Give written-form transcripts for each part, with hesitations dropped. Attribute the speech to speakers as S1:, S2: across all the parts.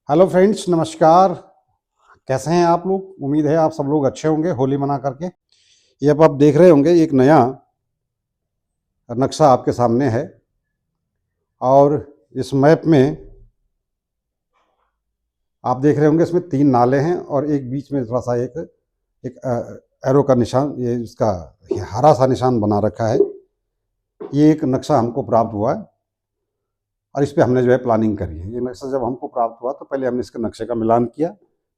S1: Hello friends, नमस्कार। कैसे हैं आप लोग? उम्मीद है आप सब लोग अच्छे होंगे होली मना करके। ये अब आप देख रहे होंगे एक नया नक्शा आपके सामने है और इस मैप में आप देख रहे होंगे इसमें 3 नाले हैं और एक बीच में थोड़ा-सा एक एरो का निशान, ये इसका हरा-सा निशान बना रखा है। ये एक नक्शा हमको प्राप्त हुआ है और इस पे हमने जो है प्लानिंग करी है। ये नक्शा जब हमको प्राप्त हुआ तो पहले हमने इसके नक्शे का मिलान किया।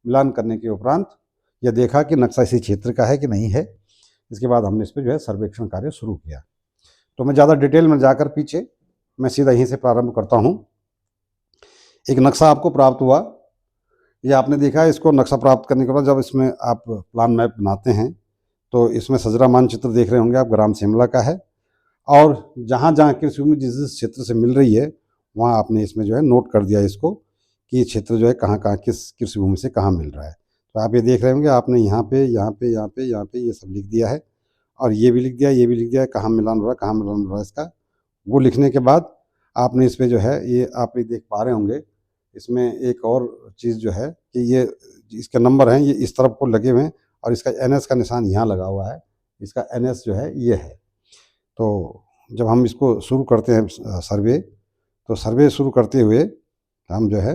S1: मिलान करने के उपरांत यह देखा कि नक्शा इसी क्षेत्र का है कि नहीं है। इसके बाद हमने इस पे जो है सर्वेक्षण कार्य शुरू किया। तो मैं ज़्यादा डिटेल में जाकर पीछे, मैं सीधा यहीं से प्रारंभ करता हूँ। एक नक्शा आपको प्राप्त हुआ, ये आपने देखा है। इसको नक्शा प्राप्त करने के बाद जब इसमें आप प्लान मैप बनाते हैं तो इसमें सजरा मानचित्र देख रहे होंगे आप, ग्राम शिमला का है। और जहाँ जहाँ कृषि भूमि जिस जिस क्षेत्र से मिल रही है वहाँ आपने इसमें जो है नोट कर दिया इसको कि ये क्षेत्र जो है कहाँ कहाँ किस कृषि भूमि से कहाँ मिल रहा है। तो आप ये देख रहे होंगे, आपने यहाँ पे यहाँ पे यहाँ पे यहाँ पे ये सब लिख दिया है और ये भी लिख दिया, ये भी लिख दिया है, कहाँ मिलान हो रहा है, कहाँ मिलान हो रहा है इसका। वो लिखने के बाद आपने इस पे जो है, ये आप ये देख पा रहे होंगे, इसमें एक और चीज़ जो है कि ये इसके नंबर हैं, ये इस तरफ को लगे हुए हैं और इसका एनएस का निशान यहाँ लगा हुआ है। इसका एनएस जो है ये है। तो जब हम इसको शुरू करते हैं सर्वे, तो सर्वे शुरू करते हुए हम जो है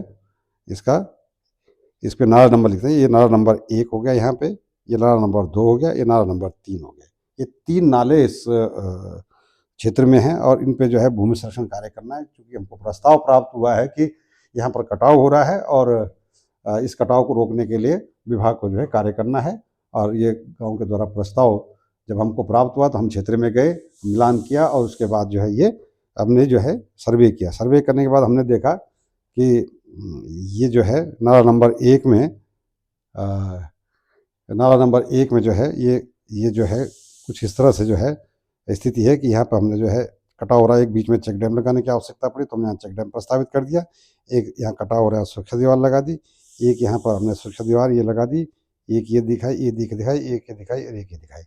S1: इसका, इस पे नाला नंबर लिखते हैं। ये नाला नंबर 1 हो गया यहाँ पे, ये नाला नंबर 2 हो गया, ये नाला नंबर 3 हो गया। ये 3 नाले इस क्षेत्र में हैं और इन पे जो है भूमि संरक्षण कार्य करना है, क्योंकि हमको प्रस्ताव प्राप्त हुआ है कि यहाँ पर कटाव हो रहा है और इस कटाव को रोकने के लिए विभाग को जो है कार्य करना है। और ये गाँव के द्वारा प्रस्ताव जब हमको प्राप्त हुआ तो हम क्षेत्र में गए, मिलान किया और उसके बाद जो है ये हमने जो है सर्वे किया। सर्वे करने के बाद हमने देखा कि ये जो है नाला नंबर 1 में, नाला नंबर 1 में जो है ये जो है कुछ इस तरह से जो है स्थिति है कि यहाँ पर हमने जो है कटाव हो रहा है। एक बीच में चेक डैम लगाने की आवश्यकता पड़ी तो हमने यहाँ चेक डैम प्रस्तावित कर दिया। एक यहाँ कटाव हो रहा है, सुरक्षा दीवार लगा दी। एक यहाँ पर हमने सुरक्षा दीवार ये लगा दी। एक ये दिखाई, एक ये दिखाई और एक ये दिखाई।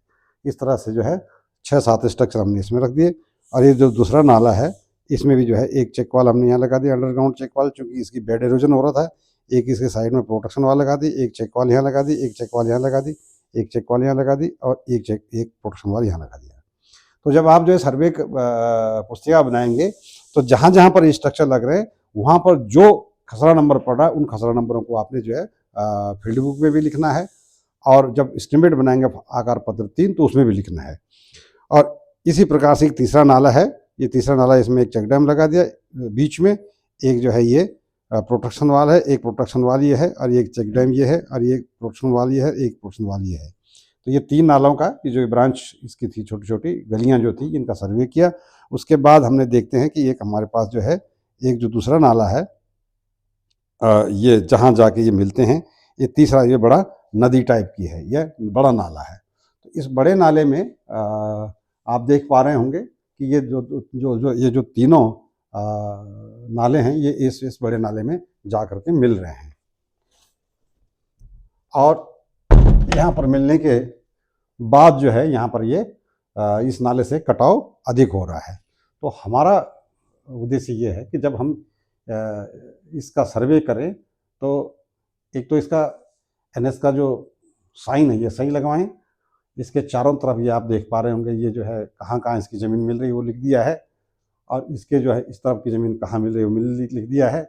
S1: इस तरह से जो है 6-7 स्ट्रक्चर हमने इसमें रख दिए। और ये जो दूसरा नाला है इसमें भी जो है एक चेक वाल हमने यहाँ लगा दिया, अंडरग्राउंड चेक वाल, चूँकि इसकी बेड इरोजन हो रहा था। एक इसके साइड में प्रोटेक्शन वाल लगा दी, एक चेक वाल यहाँ लगा दी, एक चेक वाल यहाँ लगा दी, एक चेक वाल यहाँ लगा दी और एक प्रोटेक्शन वाल यहाँ लगा दिया। तो जब आप जो है सर्वे पुस्तिका बनाएंगे तो जहाँ जहाँ पर स्ट्रक्चर लग रहे हैं वहाँ पर जो खसरा नंबर पड़ रहा है उन खसरा नंबरों को आपने जो है फील्ड बुक में भी लिखना है और जब एस्टीमेट बनाएंगे आकार पत्र 3 तो उसमें भी लिखना है। और इसी प्रकार से एक तीसरा नाला है, ये तीसरा नाला, इसमें एक चेक डैम लगा दिया बीच में। एक जो है ये प्रोटेक्शन वाल है, एक प्रोटेक्शन वाल ये है और एक चेक डैम ये है और ये प्रोटेक्शन वाल ये है, एक प्रोटेक्शन वाल ये है। तो ये 3 नालों का ये जो ब्रांच इसकी थी, छोटी छोटी गलियां जो थी, इनका सर्वे किया। उसके बाद हमने देखते हैं कि एक हमारे पास जो है एक जो दूसरा नाला है, ये जहाँ जाके ये मिलते हैं, ये तीसरा, ये बड़ा नदी टाइप की है, ये बड़ा नाला है। तो इस बड़े नाले में आप देख पा रहे होंगे कि ये जो तीनों नाले हैं ये इस बड़े नाले में जा करके मिल रहे हैं और यहाँ पर मिलने के बाद जो है यहाँ पर ये इस नाले से कटाव अधिक हो रहा है। तो हमारा उद्देश्य ये है कि जब हम इसका सर्वे करें तो एक तो इसका एनएस का जो साइन है ये सही लगवाएं। इसके चारों तरफ ये आप देख पा रहे होंगे, ये जो है कहाँ कहाँ इसकी ज़मीन मिल रही है वो लिख दिया है और इसके जो है इस तरफ की ज़मीन कहाँ मिल रही है वो लिख दिया है।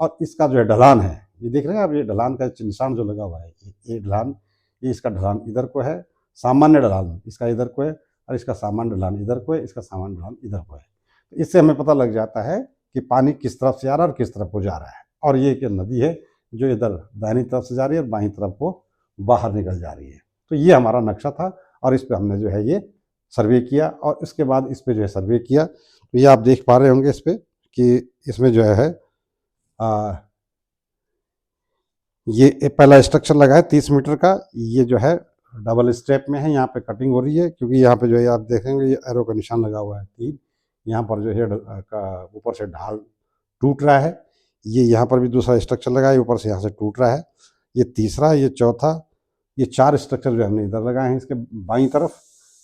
S1: और इसका जो है ढलान है, ये देख रहे हैं आप, ये ढलान का निशान जो लगा हुआ है, ये ढलान, ये इसका ढलान इधर को है, सामान्य ढलान इसका इधर को है और इसका सामान्य ढलान इधर को है, इसका सामान्य ढलान इधर को है। तो इससे हमें पता लग जाता है कि पानी किस तरफ से आ रहा है और किस तरफ को जा रहा है। और ये एक नदी है जो इधर दाहिनी तरफ से जा रही है और बाईं तरफ को बाहर निकल जा रही है। तो ये हमारा नक्शा था और इस पर हमने जो है ये सर्वे किया और इसके बाद इस पर जो है सर्वे किया। तो ये आप देख पा रहे होंगे इस पर कि इसमें जो है ये पहला स्ट्रक्चर लगा है 30 मीटर का, ये जो है डबल स्टेप में है, यहाँ पे कटिंग हो रही है क्योंकि यहाँ पे जो है आप देखेंगे ये एरो का निशान लगा हुआ है 3। यहाँ पर जो है ऊपर से ढाल टूट रहा है। ये यहाँ पर भी दूसरा स्ट्रक्चर लगा है, ऊपर से यहाँ से टूट रहा है। ये तीसरा, ये चौथा, ये 4 स्ट्रक्चर जो हमने इधर लगाए हैं इसके बाईं तरफ।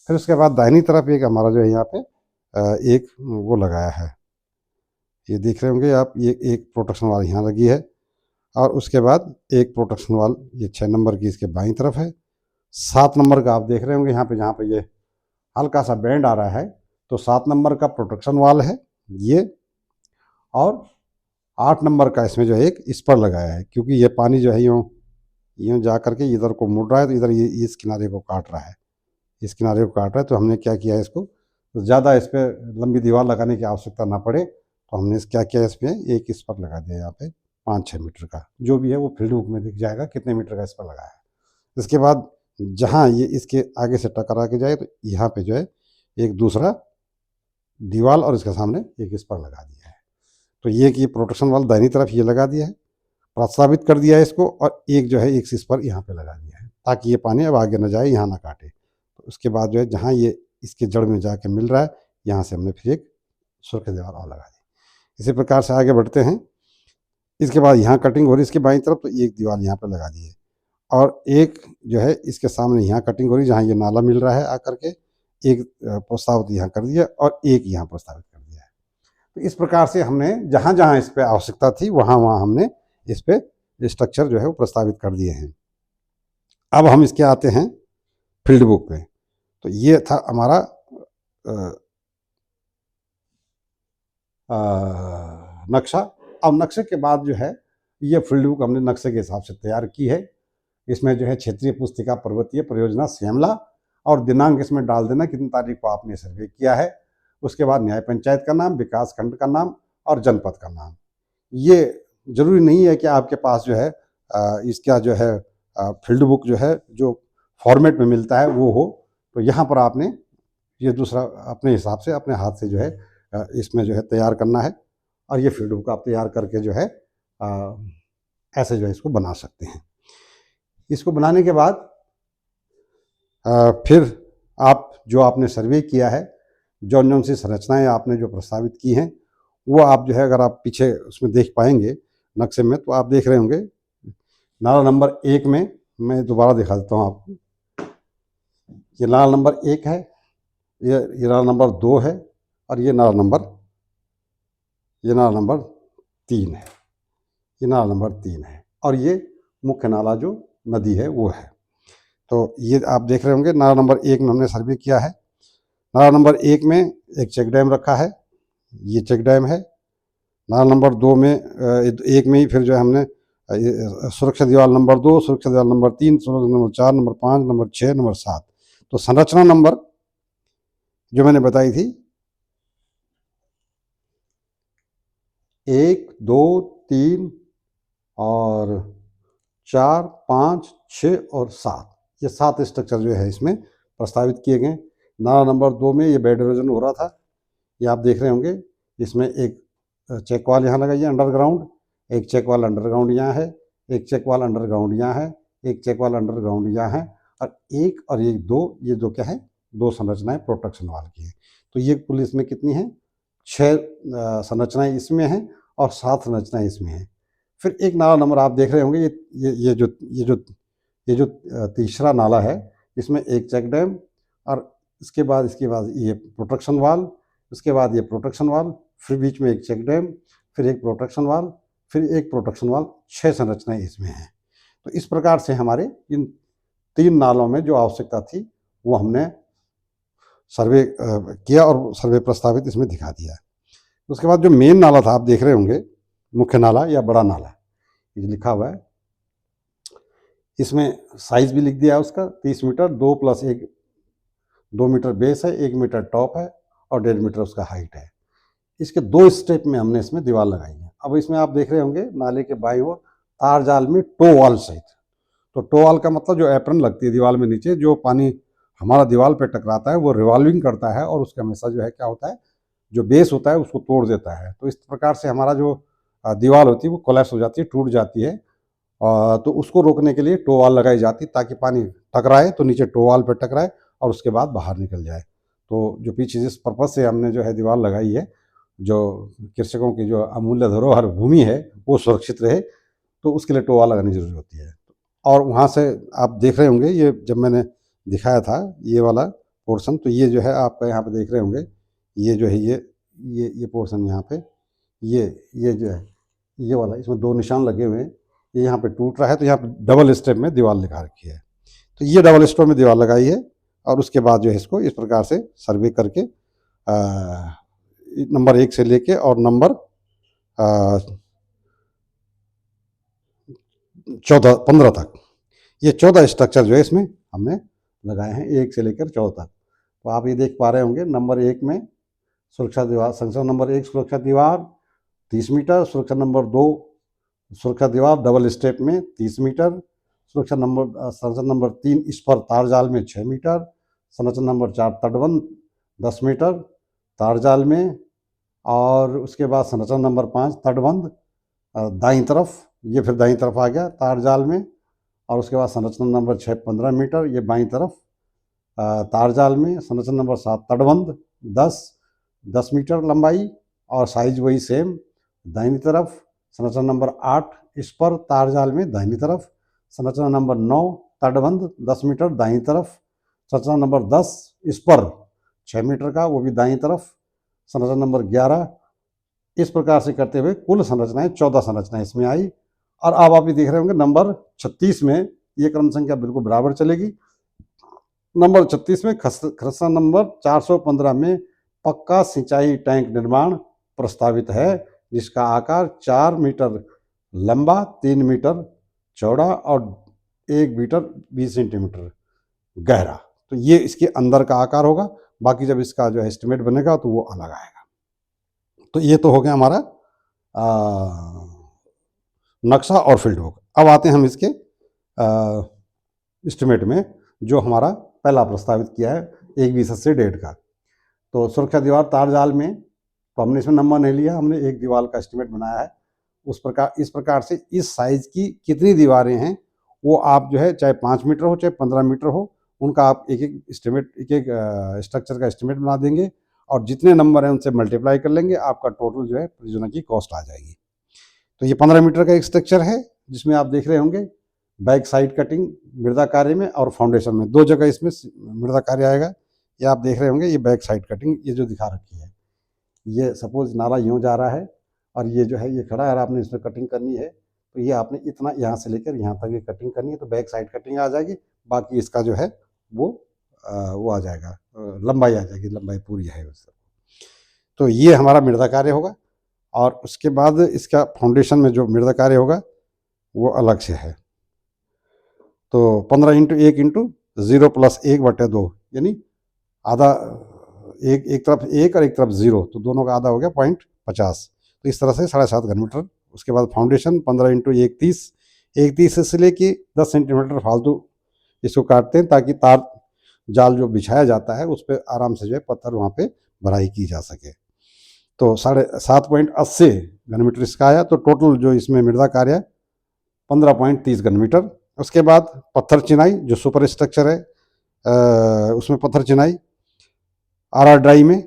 S1: फिर उसके बाद दाहिनी तरफ एक हमारा जो है यहाँ पे एक वो लगाया है, ये देख रहे होंगे आप, ये एक प्रोटेक्शन वाल यहाँ लगी है और उसके बाद एक प्रोटेक्शन वाल ये 6 नंबर की इसके बाईं तरफ है। 7 नंबर का आप देख रहे होंगे यहाँ पे, जहाँ पे ये हल्का सा बैंड आ रहा है, तो 7 नंबर का प्रोटेक्शन वाल है ये। और 8 नंबर का इसमें जो है एक इस पर लगाया है, क्योंकि ये पानी जो है यूँ यूँ जा करके इधर को मुड़ रहा है, तो इधर ये इस किनारे को काट रहा है, इस किनारे को काट रहा है। तो हमने क्या किया है, इसको तो ज़्यादा इस पर लंबी दीवार लगाने की आवश्यकता ना पड़े, तो हमने क्या किया, इसमें एक इस पर लगा दिया यहाँ पे 5-6 मीटर का, जो भी है वो फील्ड बुक में दिख जाएगा कितने मीटर का इस पर लगा है। इसके बाद जहाँ ये इसके आगे से टकरा के जाए, तो यहाँ पे जो है एक दूसरा दीवार और इसके सामने एक इस पर लगा दिया है। तो ये कि प्रोटेक्शन वाल दाहिनी तरफ ये लगा दिया है, प्रस्तावित कर दिया है इसको, और एक जो है एक इस पर यहाँ पे लगा दिया है, ताकि ये पानी अब आगे न जाए, यहाँ ना काटे। तो उसके बाद जो है जहाँ ये इसके जड़ में जाके मिल रहा है, यहाँ से हमने फिर एक सुरक्षा दीवार और लगा दी। इसी प्रकार से आगे बढ़ते हैं। इसके बाद यहाँ कटिंग हो रही है इसकी बाईं तरफ, तो एक दीवार यहाँ पे लगा दी है, और एक जो है इसके सामने यहाँ कटिंग हो रही है, जहाँ ये नाला मिल रहा है आकर के, एक प्रस्तावित यहाँ कर दिया और एक यहाँ प्रस्तावित कर दिया है। तो इस प्रकार से हमने जहाँ जहाँ इस पर आवश्यकता थी, वहाँ वहाँ हमने इस पे स्ट्रक्चर जो है वो प्रस्तावित कर दिए हैं। अब हम इसके आते हैं फील्ड बुक पे। तो ये था हमारा नक्शा। अब नक्शे के बाद जो है ये फील्ड बुक हमने नक्शे के हिसाब से तैयार की है। इसमें जो है क्षेत्रीय पुस्तिका पर्वतीय परियोजना शिमला, और दिनांक इसमें डाल देना कितनी तारीख को आपने सर्वे किया है। उसके बाद न्याय पंचायत का नाम, विकास खंड का नाम और जनपद का नाम। ये जरूरी नहीं है कि आपके पास जो है इसका जो है फील्ड बुक जो है जो फॉर्मेट में मिलता है वो हो। तो यहाँ पर आपने ये दूसरा अपने हिसाब से अपने हाथ से जो है इसमें जो है तैयार करना है, और ये फील्ड बुक आप तैयार करके जो है ऐसे जो है इसको बना सकते हैं। इसको बनाने के बाद फिर आप जो आपने सर्वे किया है, जौन जौन सी संरचनाएं आपने जो प्रस्तावित की हैं, वो आप जो है अगर आप पीछे उसमें देख पाएंगे नक्शे में, तो आप देख रहे होंगे नाला नंबर 1 में, मैं दोबारा दिखा देता हूँ आपको। ये नाला नंबर 1 है, ये नाला नंबर 2 है, और ये नाला नंबर 3 है। ये नाला नंबर 3 है, और ये मुख्य नाला जो नदी है वो है। तो ये आप देख रहे होंगे नाला नंबर 1 में हमने सर्वे किया है। नाला नंबर 1 में एक चेक डैम रखा है, ये चेक डैम है। नाला नंबर 2 में 1 में ही फिर जो है हमने सुरक्षा दीवार नंबर 2, सुरक्षा दीवार नंबर 3, सुरक्षा नंबर 4, नंबर 5, नंबर 6, नंबर 7। तो संरचना नंबर जो मैंने बताई थी 1, 2, 3 और 4, 5, 6 और 7, ये 7 स्ट्रक्चर जो है इसमें प्रस्तावित किए गए। नाला नंबर 2 में ये बेड इरोजन हो रहा था, ये आप देख रहे होंगे। इसमें एक चेक वाल यहाँ लगाइए अंडरग्राउंड, एक चेक वाल अंडरग्राउंड यहाँ है, एक चेक वाल अंडरग्राउंड यहाँ है, एक चेक वाल अंडरग्राउंड यहाँ है, और एक 2, ये 2 क्या है, 2 संरचनाएं प्रोटेक्शन वाल की है। तो ये कुल इसमें कितनी है, 6 संरचनाएं इसमें हैं और 7 संरचनाएं इसमें हैं। फिर एक नाला नंबर आप देख रहे होंगे, ये जो तीसरा नाला है, इसमें एक चेक डैम, और इसके बाद ये प्रोटेक्शन वाल, उसके बाद ये प्रोटेक्शन वाल, फिर बीच में एक चेक डैम, फिर एक प्रोटेक्शन वाल, फिर एक प्रोटेक्शन वाल, 6 संरचनाएं इसमें हैं। तो इस प्रकार से हमारे इन 3 नालों में जो आवश्यकता थी वो हमने सर्वे किया और सर्वे प्रस्तावित इसमें दिखा दिया। उसके बाद जो मेन नाला था आप देख रहे होंगे, मुख्य नाला या बड़ा नाला, ये लिखा हुआ है, इसमें साइज भी लिख दिया है उसका 30 मीटर, 2 + 1, 2 मीटर बेस है, 1 मीटर टॉप है और 1.5 मीटर उसका हाइट है। इसके 2 स्टेप में हमने इसमें दीवार लगाई है। अब इसमें आप देख रहे होंगे नाले के बाईं ओर तार जाल में टो वाल सहित। तो टो वाल का मतलब जो एप्रन लगती है दीवार में नीचे, जो पानी हमारा दीवार पे टकराता है वो रिवॉल्विंग करता है, और उसका हमेशा जो है क्या होता है, जो बेस होता है उसको तोड़ देता है। तो इस प्रकार से हमारा जो दीवार होती है वो कोलैप्स हो जाती है, टूट जाती है। तो उसको रोकने के लिए टो वाल लगाई जाती, ताकि पानी टकराए तो नीचे टो वाल पर टकराए और उसके बाद बाहर निकल जाए। तो जो पीछे जिस पर्पज से हमने जो है दीवार लगाई है, जो कृषकों की जो अमूल्य धरोहर भूमि है वो सुरक्षित रहे, तो उसके लिए टो वाल लगानी जरूरी होती है। और वहाँ से आप देख रहे होंगे, ये जब मैंने दिखाया था ये वाला पोर्शन, तो ये जो है आपका यहाँ पे देख रहे होंगे, ये जो है ये पोर्शन यहाँ पे, ये जो है ये वाला, इसमें 2 निशान लगे हुए हैं, ये यहाँ पे टूट रहा है, तो यहाँ पे डबल स्टेप में दीवार लगा रखी है। तो ये डबल स्टेप में दीवार लगाई है, और उसके बाद जो है इसको इस प्रकार से सर्वे करके नंबर 1 से लेके और नंबर 15 तक, ये 14 स्ट्रक्चर जो है इसमें हमने लगाए हैं, 1 से लेकर 14 तक। तो आप ये देख पा रहे होंगे, नंबर 1 में सुरक्षा दीवार, संरचना नंबर 1 सुरक्षा दीवार 30 मीटर, सुरक्षा नंबर 2 सुरक्षा दीवार डबल स्टेप में 30 मीटर, संरचना नंबर 3 इस पर तार जाल में 6 मीटर, संरचना नंबर 4 तटबंध 10 मीटर तार जाल में, और उसके बाद संरचना नंबर 5 तटबंध दाईं तरफ, ये फिर दाईं तरफ आ गया तार जाल में, और उसके बाद संरचना नंबर 6 15 मीटर, ये बाईं तरफ तार जाल में, संरचना नंबर 7 तटबंध 10 मीटर लंबाई और साइज वही सेम दाहिनी तरफ, संरचना नंबर 8 इस पर तार जाल में दाहिनी तरफ, संरचना नंबर 9 तटबंध 10 मीटर दाहिनी तरफ, संरचना नंबर 10 इस पर 6 मीटर का वो भी दाहिनी तरफ, संरचना नंबर 11, इस प्रकार से करते हुए कुल संरचनाएं 14 संरचनाएं इसमें आई। और अब आप ये देख रहे होंगे नंबर 36 में ये क्रम संख्या बिल्कुल बराबर चलेगी। नंबर 36 में खसरा नंबर 415 में पक्का सिंचाई टैंक निर्माण प्रस्तावित है, जिसका आकार 4 मीटर लंबा, 3 मीटर चौड़ा और 1 मीटर 20 सेंटीमीटर गहरा। तो ये इसके अंदर का आकार होगा, बाकी जब इसका जो एस्टिमेट बनेगा तो वो अलग आएगा। तो ये तो हो गया हमारा नक्शा और फील्ड वर्क। अब आते हैं हम इसके एस्टिमेट में, जो हमारा पहला प्रस्तावित किया है 1/20/1.5 का। तो सुरक्षा दीवार तार जाल में तो हमने इसमें नंबर नहीं लिया, हमने एक दीवार का एस्टिमेट बनाया है। इस प्रकार से इस साइज की कितनी दीवारें हैं वो आप जो है चाहे 5 मीटर हो चाहे 15 मीटर हो, उनका आप एक एक स्ट्रक्चर का एस्टिमेट बना देंगे, और जितने नंबर हैं उनसे मल्टीप्लाई कर लेंगे, आपका टोटल जो है परियोजना की कॉस्ट आ जाएगी। तो ये 15 मीटर का एक स्ट्रक्चर है, जिसमें आप देख रहे होंगे बैक साइड कटिंग मृदा कार्य में और फाउंडेशन में, 2 जगह इसमें मृदा कार्य आएगा। ये आप देख रहे होंगे, ये बैक साइड कटिंग ये जो दिखा रखी है, ये सपोज नाला यूँ जा रहा है और ये जो है ये खड़ा है और आपने इसमें कटिंग करनी है, तो ये आपने इतना यहाँ से लेकर यहाँ तक ये कटिंग करनी है, तो बैक साइड कटिंग आ जाएगी। बाकी इसका जो है वो आ जाएगा, लंबाई आ जाएगी, लंबाई पूरी है उससे। तो ये हमारा मृदा कार्य होगा, और उसके बाद इसका फाउंडेशन में जो मृदा कार्य होगा वो अलग से है। तो 15 × 1 × 0 + 1/2, यानी आधा, एक तरफ 1 और एक तरफ 0, तो दोनों का आधा हो गया 0.50। तो इस तरह से 7.5 घन-मीटर। उसके बाद फाउंडेशन 15 × 1 30, 1 30 से लेके 10 सेंटीमीटर फालतू इसको काटते हैं, ताकि तार जाल जो बिछाया जाता है उस पर आराम से जो है पत्थर वहाँ पे भराई की जा सके। तो 7.80 घन-मीटर इसका आया। तो टोटल जो इसमें मृदा कार्य है 15.30 घन-मीटर। उसके बाद पत्थर चिनाई जो सुपर स्ट्रक्चर है, उसमें पत्थर चिनाई RR ड्राई में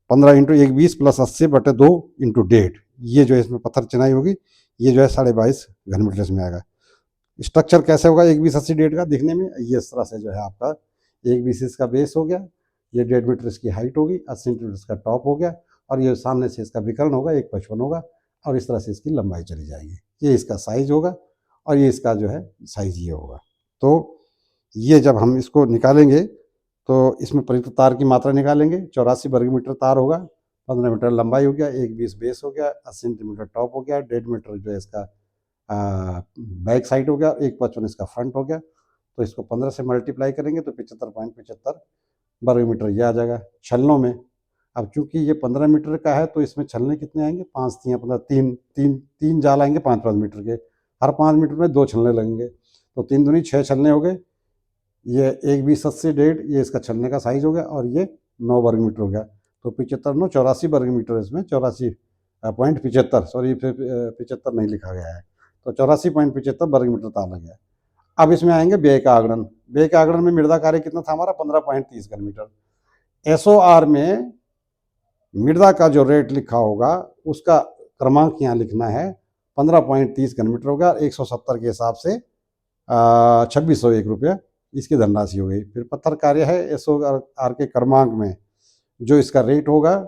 S1: 15 × 1 20 + 80/2 × 1.5, ये जो है इसमें पत्थर चिनाई होगी, ये जो है 22.5 घन-मीटर इसमें आएगा। स्ट्रक्चर कैसे होगा 1/20/80 का दिखने में, ये इस तरह से जो है आपका 1/20 इसका बेस हो गया, ये 1.5 मीटर इसकी हाइट होगी, 80 सेंटीमीटर इसका टॉप हो गया, और ये सामने से इसका विकर्ण होगा 1.55 होगा, और इस तरह से इसकी लंबाई चली जाएगी। ये इसका साइज होगा, और ये इसका जो है साइज ये होगा। तो ये जब हम इसको निकालेंगे तो इसमें प्रयुक्त तार की मात्रा निकालेंगे, 84 वर्ग मीटर तार होगा, 15 मीटर लंबाई हो गया, 1/20 बेस हो गया, 80 सेंटीमीटर टॉप हो गया, 1.5 मीटर जो है इसका बैक साइड हो गया, 1.55 इसका फ्रंट हो गया। तो इसको 15 से मल्टीप्लाई करेंगे तो 75.75 वर्ग मीटर ये आ जाएगा। छलनों में अब चूंकि ये 15 मीटर का है, तो इसमें छलने कितने आएंगे, 5 × 15 तीन जाल आएंगे 5-5 मीटर के, हर 5 मीटर में 2 छलने लगेंगे, तो 3 दूनी 6 छलने हो गए। ये 1/20/80 ये इसका छलने का साइज हो गया, और ये 9 वर्ग मीटर हो गया। तो 75 9 84 वर्ग मीटर, इसमें 84.75, सॉरी 75 नहीं लिखा गया है, तो 84.75 वर्ग मीटर तार लग गया। अब इसमें आएंगे व्यय का आगणन। व्यय का आगणन में मृदा कार्य कितना था हमारा 15.30 घन-मीटर। SOR में मृदा का जो रेट लिखा होगा उसका क्रमांक यहाँ लिखना है, 15.30 घन-मीटर होगा, 170 के हिसाब से 2601 रुपया इसकी धनराशि हो गई। फिर पत्थर कार्य है, SOR के क्रमांक में जो इसका रेट होगा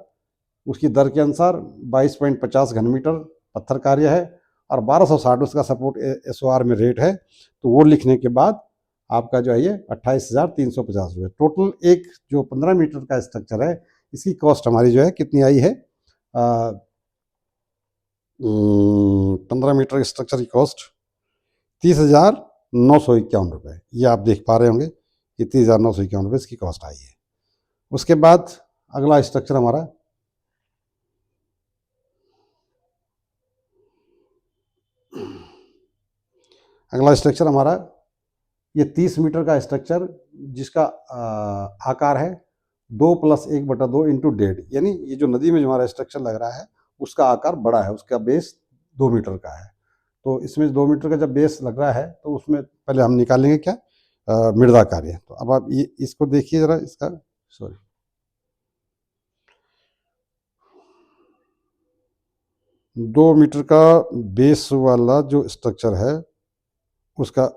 S1: उसकी दर के अनुसार 22.50 घन-मीटर पत्थर कार्य है, और 1260 उसका सपोर्ट SOR में रेट है। तो वो लिखने के बाद आपका जो है ये 28,350 रुपये टोटल। एक जो 15 मीटर का स्ट्रक्चर है इसकी कॉस्ट हमारी जो है कितनी आई है, 15 मीटर स्ट्रक्चर की कॉस्ट 30,951 रुपये। ये आप देख पा रहे होंगे कि 30,951 रुपये इसकी कॉस्ट आई है। उसके बाद अगला स्ट्रक्चर हमारा ये 30 मीटर का स्ट्रक्चर जिसका आकार है 2+1/2 इंटू 1.5, यानी ये जो नदी में जो हमारा स्ट्रक्चर लग रहा है उसका आकार बड़ा है, उसका बेस 2 मीटर का है। तो इसमें 2 मीटर का जब बेस लग रहा है तो उसमें पहले हम निकालेंगे क्या, मृदा कार्य। तो अब आप ये इसको देखिए जरा, इसका 2 मीटर का बेस वाला जो स्ट्रक्चर है उसका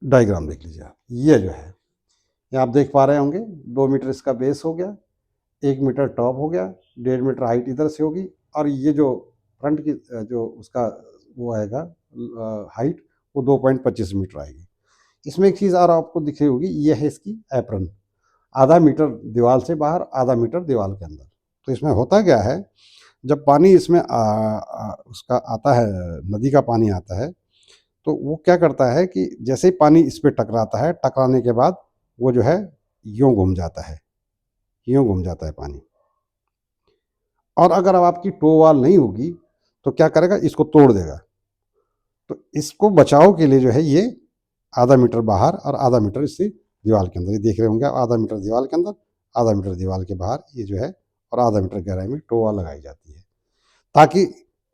S1: डायग्राम देख लीजिए आप। ये जो है ये आप देख पा रहे होंगे 2 मीटर इसका बेस हो गया, 1 मीटर टॉप हो गया, 1.5 मीटर हाइट इधर से होगी, और ये जो फ्रंट की जो उसका वो आएगा हाइट वो 2.25 मीटर आएगी। इसमें एक चीज़ और आपको दिख रही होगी, ये है इसकी एप्रन, आधा मीटर दीवार से बाहर, आधा मीटर दीवार के अंदर। तो इसमें होता क्या है, जब पानी इसमें उसका आता है, नदी का पानी आता है, तो वो क्या करता है कि जैसे ही पानी इस पर टकराता है, टकराने के बाद वो जो है यूँ घूम जाता है, यूँ घूम जाता है पानी। और अगर अब आपकी टो वाल नहीं होगी तो क्या करेगा, इसको तोड़ देगा। तो इसको बचाव के लिए जो है ये आधा मीटर बाहर और आधा मीटर इससे दीवार के अंदर, ये देख रहे होंगे आप, आधा मीटर दीवार के अंदर, आधा मीटर दीवार के बाहर, ये जो है, और आधा मीटर गहराई में टो वाल लगाई जाती है, ताकि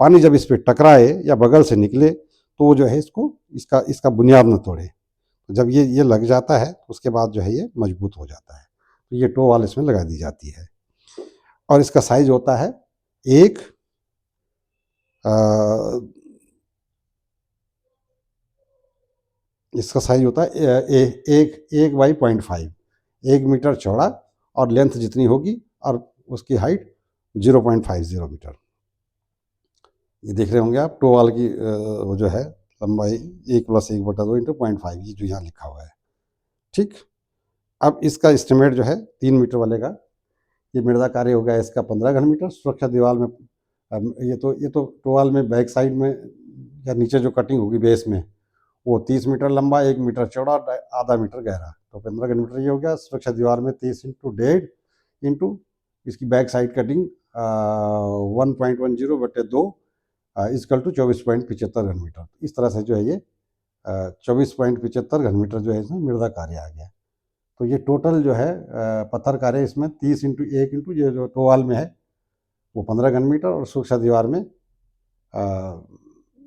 S1: पानी जब इस पर टकराए या बगल से निकले तो वो जो है इसको इसका इसका बुनियाद न तोड़े। तो जब ये लग जाता है उसके बाद जो है ये मजबूत हो जाता है। तो ये टो वाल इसमें लगा दी जाती है, और इसका साइज होता है एक इसका साइज होता है एक बाई 0.5, 1 मीटर चौड़ा, और लेंथ जितनी होगी और उसकी हाइट 0.50 मीटर। ये देख रहे होंगे आप, टो वाल की वो जो है लंबाई 1+1/2 इंटू 0.5, ये जो यहाँ लिखा हुआ है। ठीक, अब इसका एस्टिमेट जो है 3 मीटर वाले का, ये मृदा कार्य हो गया इसका 15 घन मीटर। सुरक्षा दीवार में ये तो टो वाल में बैक साइड में या नीचे जो कटिंग होगी बेस में वो 30 मीटर लंबा, 1 मीटर चौड़ा, आधा मीटर गहरा, तो 15 घन मीटर ये हो गया। सुरक्षा दीवार में 30 इंटू 1.5 इंटू इसकी back side cutting 1.10/2 equal to 24.75 घन मीटर। इस तरह से जो है ये 24.75 घन मीटर जो है इसमें मृदा कार्य आ गया। तो ये टोटल जो है पत्थर कार्य इसमें 30 इंटू 1 इंटू ये जो टोवाल में है वो 15 घन मीटर, और सुरक्षा दीवार में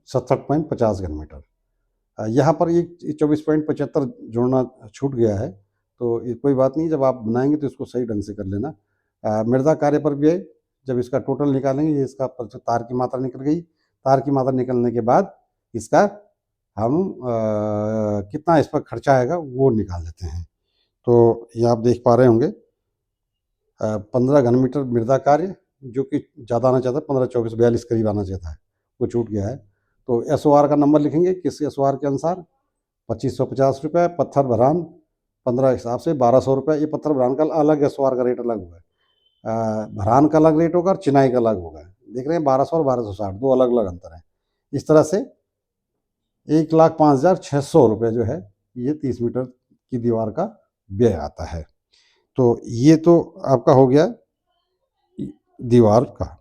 S1: 67.50 घन मीटर। यहाँ पर ये 24.75 जोड़ना छूट गया है, तो ये कोई बात नहीं, जब आप बनाएंगे तो इसको सही ढंग से कर लेना। मृदा कार्य पर भी है, जब इसका टोटल निकालेंगे, ये इसका तार की मात्रा निकल गई, तार की मात्रा निकलने के बाद इसका हम कितना इस पर खर्चा आएगा वो निकाल लेते हैं। तो ये आप देख पा रहे होंगे 15 घन मीटर मृदा कार्य, जो कि ज़्यादा आना चाहता है, 15, 24, 42 करीब आना चाहता है, वो छूट गया है। तो SOR का नंबर लिखेंगे, किस SOR के अनुसार 2550 रुपये, पत्थर भरान 15 हिसाब से 1200 रुपये। ये पत्थर भरान का अलग SOR का रेट अलग होगा, भरान का अलग रेट होगा और चिनाई का अलग होगा। देख रहे हैं 1200 और 1260 दो अलग अलग अंतर है। इस तरह से 1,05,600 रुपये जो है ये 30 मीटर की दीवार का व्यय आता है। तो ये तो आपका हो गया दीवार का।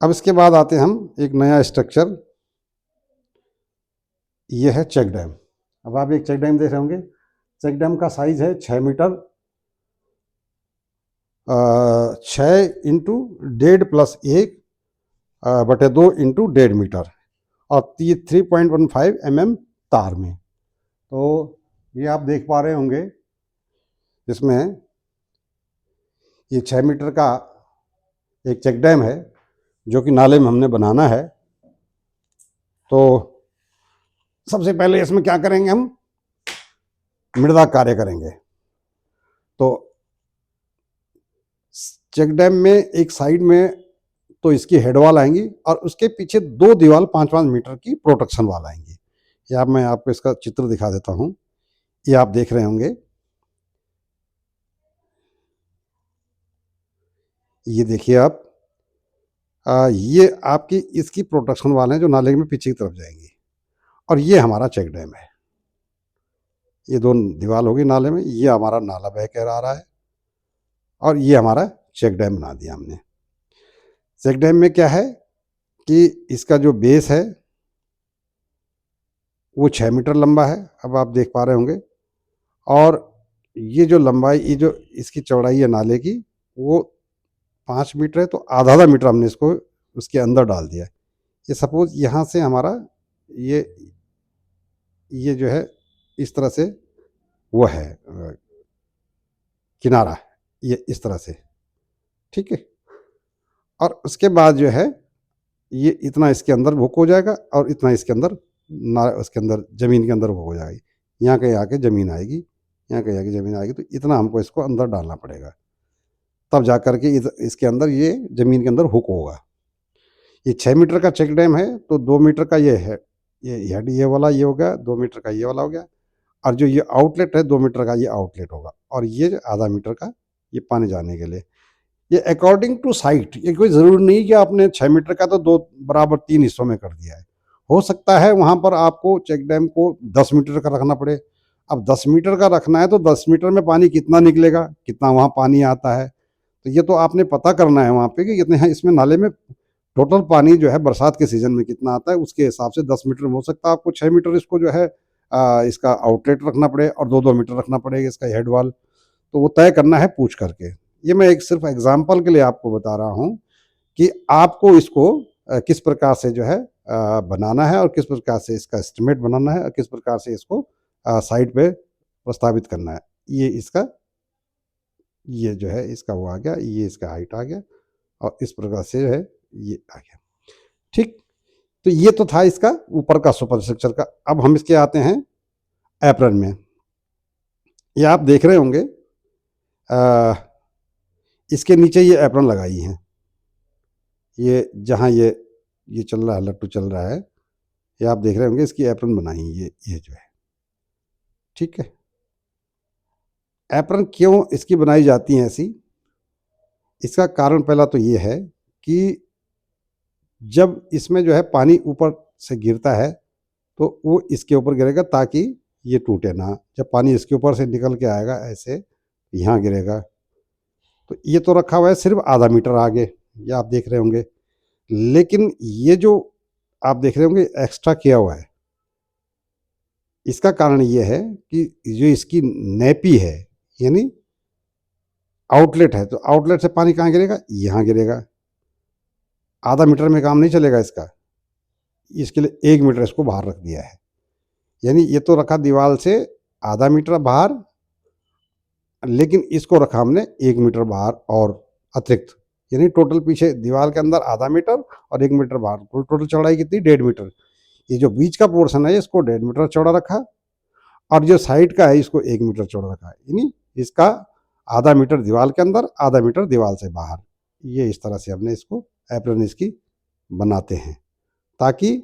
S1: अब इसके बाद आते हैं हम एक नया स्ट्रक्चर, ये है चेक डैम। अब आप एक चेक डैम देख रहे होंगे, चेक डैम का साइज है 6 मीटर, 6 इंटू 1.5+1/2 इंटू 1.5 मीटर, और 3.15 mm तार में। तो ये आप देख पा रहे होंगे इसमें ये 6 मीटर का एक चेक डैम है जो कि नाले में हमने बनाना है। तो सबसे पहले इसमें क्या करेंगे, हम मृदा कार्य करेंगे। तो चेक डैम में एक साइड में तो इसकी हेड वाल आएंगी और उसके पीछे 2 दीवार 5-5 मीटर की प्रोटेक्शन वाल आएंगी। ये अब मैं आपको इसका चित्र दिखा देता हूँ। ये आप देख रहे होंगे। ये देखिए आप, ये आपकी इसकी प्रोटेक्शन वाल हैं जो नाले में पीछे की तरफ जाएंगी, और ये हमारा चेक डैम है। ये 2 दीवार होगी नाले में, ये हमारा नाला बह कर आ रहा है और ये हमारा चेक डैम बना दिया हमने। चेक डैम में क्या है कि इसका जो बेस है वो 6 मीटर लंबा है, अब आप देख पा रहे होंगे, और ये जो लंबाई, ये जो इसकी चौड़ाई है नाले की, वो 5 मीटर है, तो आधा आधा मीटर हमने इसको उसके अंदर डाल दिया है। ये सपोज यहाँ से हमारा ये ये जो है इस तरह से वो है किनारा, ये इस तरह से, ठीक है। और उसके बाद जो है ये इतना इसके अंदर बुक हो जाएगा और इतना इसके अंदर ना उसके अंदर ज़मीन के अंदर बुक हो जाएगी। यहाँ कहीं आके ज़मीन आएगी, यहाँ कहीं आके ज़मीन आएगी, तो इतना हमको इसको अंदर डालना पड़ेगा, तब जा कर के इसके अंदर ये ज़मीन के अंदर हुक होगा। ये 6 मीटर का चेक डैम है, तो 2 मीटर का ये है, ये हेड ये वाला ये हो गया, 2 मीटर का ये वाला हो गया, और जो ये आउटलेट है 2 मीटर का ये आउटलेट होगा, और ये आधा मीटर का ये पानी जाने के लिए। ये अकॉर्डिंग टू साइट, ये कोई ज़रूरी नहीं कि आपने 6 मीटर का तो 2 बराबर 3 हिस्सों में कर दिया है। हो सकता है वहाँ पर आपको चेक डैम को 10 मीटर का रखना पड़े। अब 10 मीटर का रखना है तो 10 मीटर में पानी कितना निकलेगा, कितना वहाँ पानी आता है, तो ये तो आपने पता करना है वहाँ पे कि कितने हैं इसमें नाले में टोटल पानी जो है बरसात के सीज़न में कितना आता है, उसके हिसाब से 10 मीटर में हो सकता है आपको 6 मीटर इसको जो है इसका आउटलेट रखना पड़े और 2-2 मीटर रखना पड़ेगा इसका हेड वाल, तो वो तय करना है पूछ करके। ये मैं एक सिर्फ एग्जाम्पल के लिए आपको बता रहा हूँ कि आपको इसको किस प्रकार से जो है बनाना है और किस प्रकार से इसका एस्टिमेट बनाना है और किस प्रकार से इसको साइट पे प्रस्तावित करना है। ये इसका, ये जो है इसका वो आ गया, ये इसका हाइट आ गया, और इस प्रकार से जो है ये आ गया, ठीक। तो ये तो था इसका ऊपर का सुपर स्ट्रक्चर का। अब हम इसके आते हैं एप्रन में। ये आप देख रहे होंगे, इसके नीचे ये एप्रन लगाई है, ये जहाँ ये चल रहा है, लट्टू चल रहा है, ये आप देख रहे होंगे इसकी एप्रन बनाई है, ये जो है, ठीक है। एप्रन क्यों इसकी बनाई जाती है ऐसी, इसका कारण पहला तो ये है कि जब इसमें जो है पानी ऊपर से गिरता है तो वो इसके ऊपर गिरेगा ताकि ये टूटे ना। जब पानी इसके ऊपर से निकल के आएगा ऐसे, यहाँ गिरेगा। तो ये तो रखा हुआ है सिर्फ आधा मीटर आगे, ये आप देख रहे होंगे, लेकिन ये जो आप देख रहे होंगे एक्स्ट्रा किया हुआ है, इसका कारण ये है कि जो इसकी नेपी है यानी आउटलेट है, तो आउटलेट से पानी कहाँ गिरेगा, यहाँ गिरेगा। आधा मीटर में काम नहीं चलेगा इसका, इसके लिए 1 मीटर इसको बाहर रख दिया है, यानी ये तो रखा दीवार से आधा मीटर बाहर, लेकिन इसको रखा हमने 1 मीटर बाहर और अतिरिक्त, यानी टोटल पीछे दीवार के अंदर आधा मीटर और 1 मीटर बाहर, टोटल चौड़ाई कितनी, 1.5 मीटर। ये जो बीच का पोर्शन है इसको 1.5 मीटर चौड़ा रखा, और जो साइड का है इसको 1 मीटर चौड़ा रखा, यानी इसका आधा मीटर दीवार के अंदर, आधा मीटर दीवार से बाहर। ये इस तरह से हमने इसको एप्रन इसकी बनाते हैं, ताकि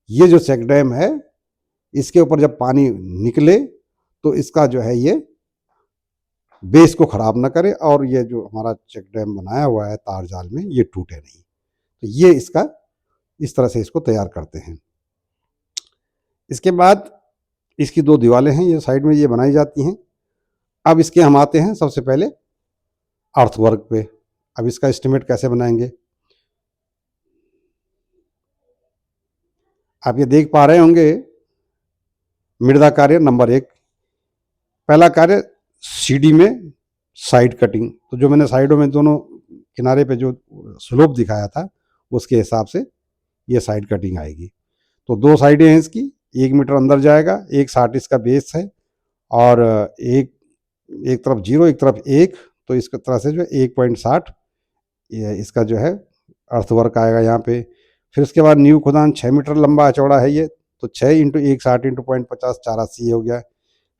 S1: ये जो चेक डैम है इसके ऊपर जब पानी निकले तो इसका जो है ये बेस को ख़राब ना करे, और ये जो हमारा चेक डैम बनाया हुआ है तार जाल में ये टूटे नहीं। तो ये इसका इस तरह से इसको तैयार करते हैं। इसके बाद इसकी 2 दीवारें हैं, ये साइड में ये बनाई जाती हैं। अब इसके हम आते हैं सबसे पहले अर्थवर्क पे। अब इसका एस्टिमेट कैसे बनाएंगे, आप ये देख पा रहे होंगे। मृदा कार्य नंबर 1, पहला कार्य सीडी में साइड कटिंग। तो जो मैंने साइडों में दोनों किनारे पे जो स्लोप दिखाया था उसके हिसाब से ये साइड कटिंग आएगी। तो 2 साइडें हैं इसकी, 1 मीटर अंदर जाएगा, 1.60 इसका बेस है, और एक तरफ 0 एक तरफ 1, तो इस तरह से जो 1.60 ये इसका जो है अर्थवर्क आएगा यहाँ पे। फिर उसके बाद नींव खुदान 6 मीटर लंबा चौड़ा है ये, तो 6 इंटू 1.60 इंटू 0.50 84 हो गया।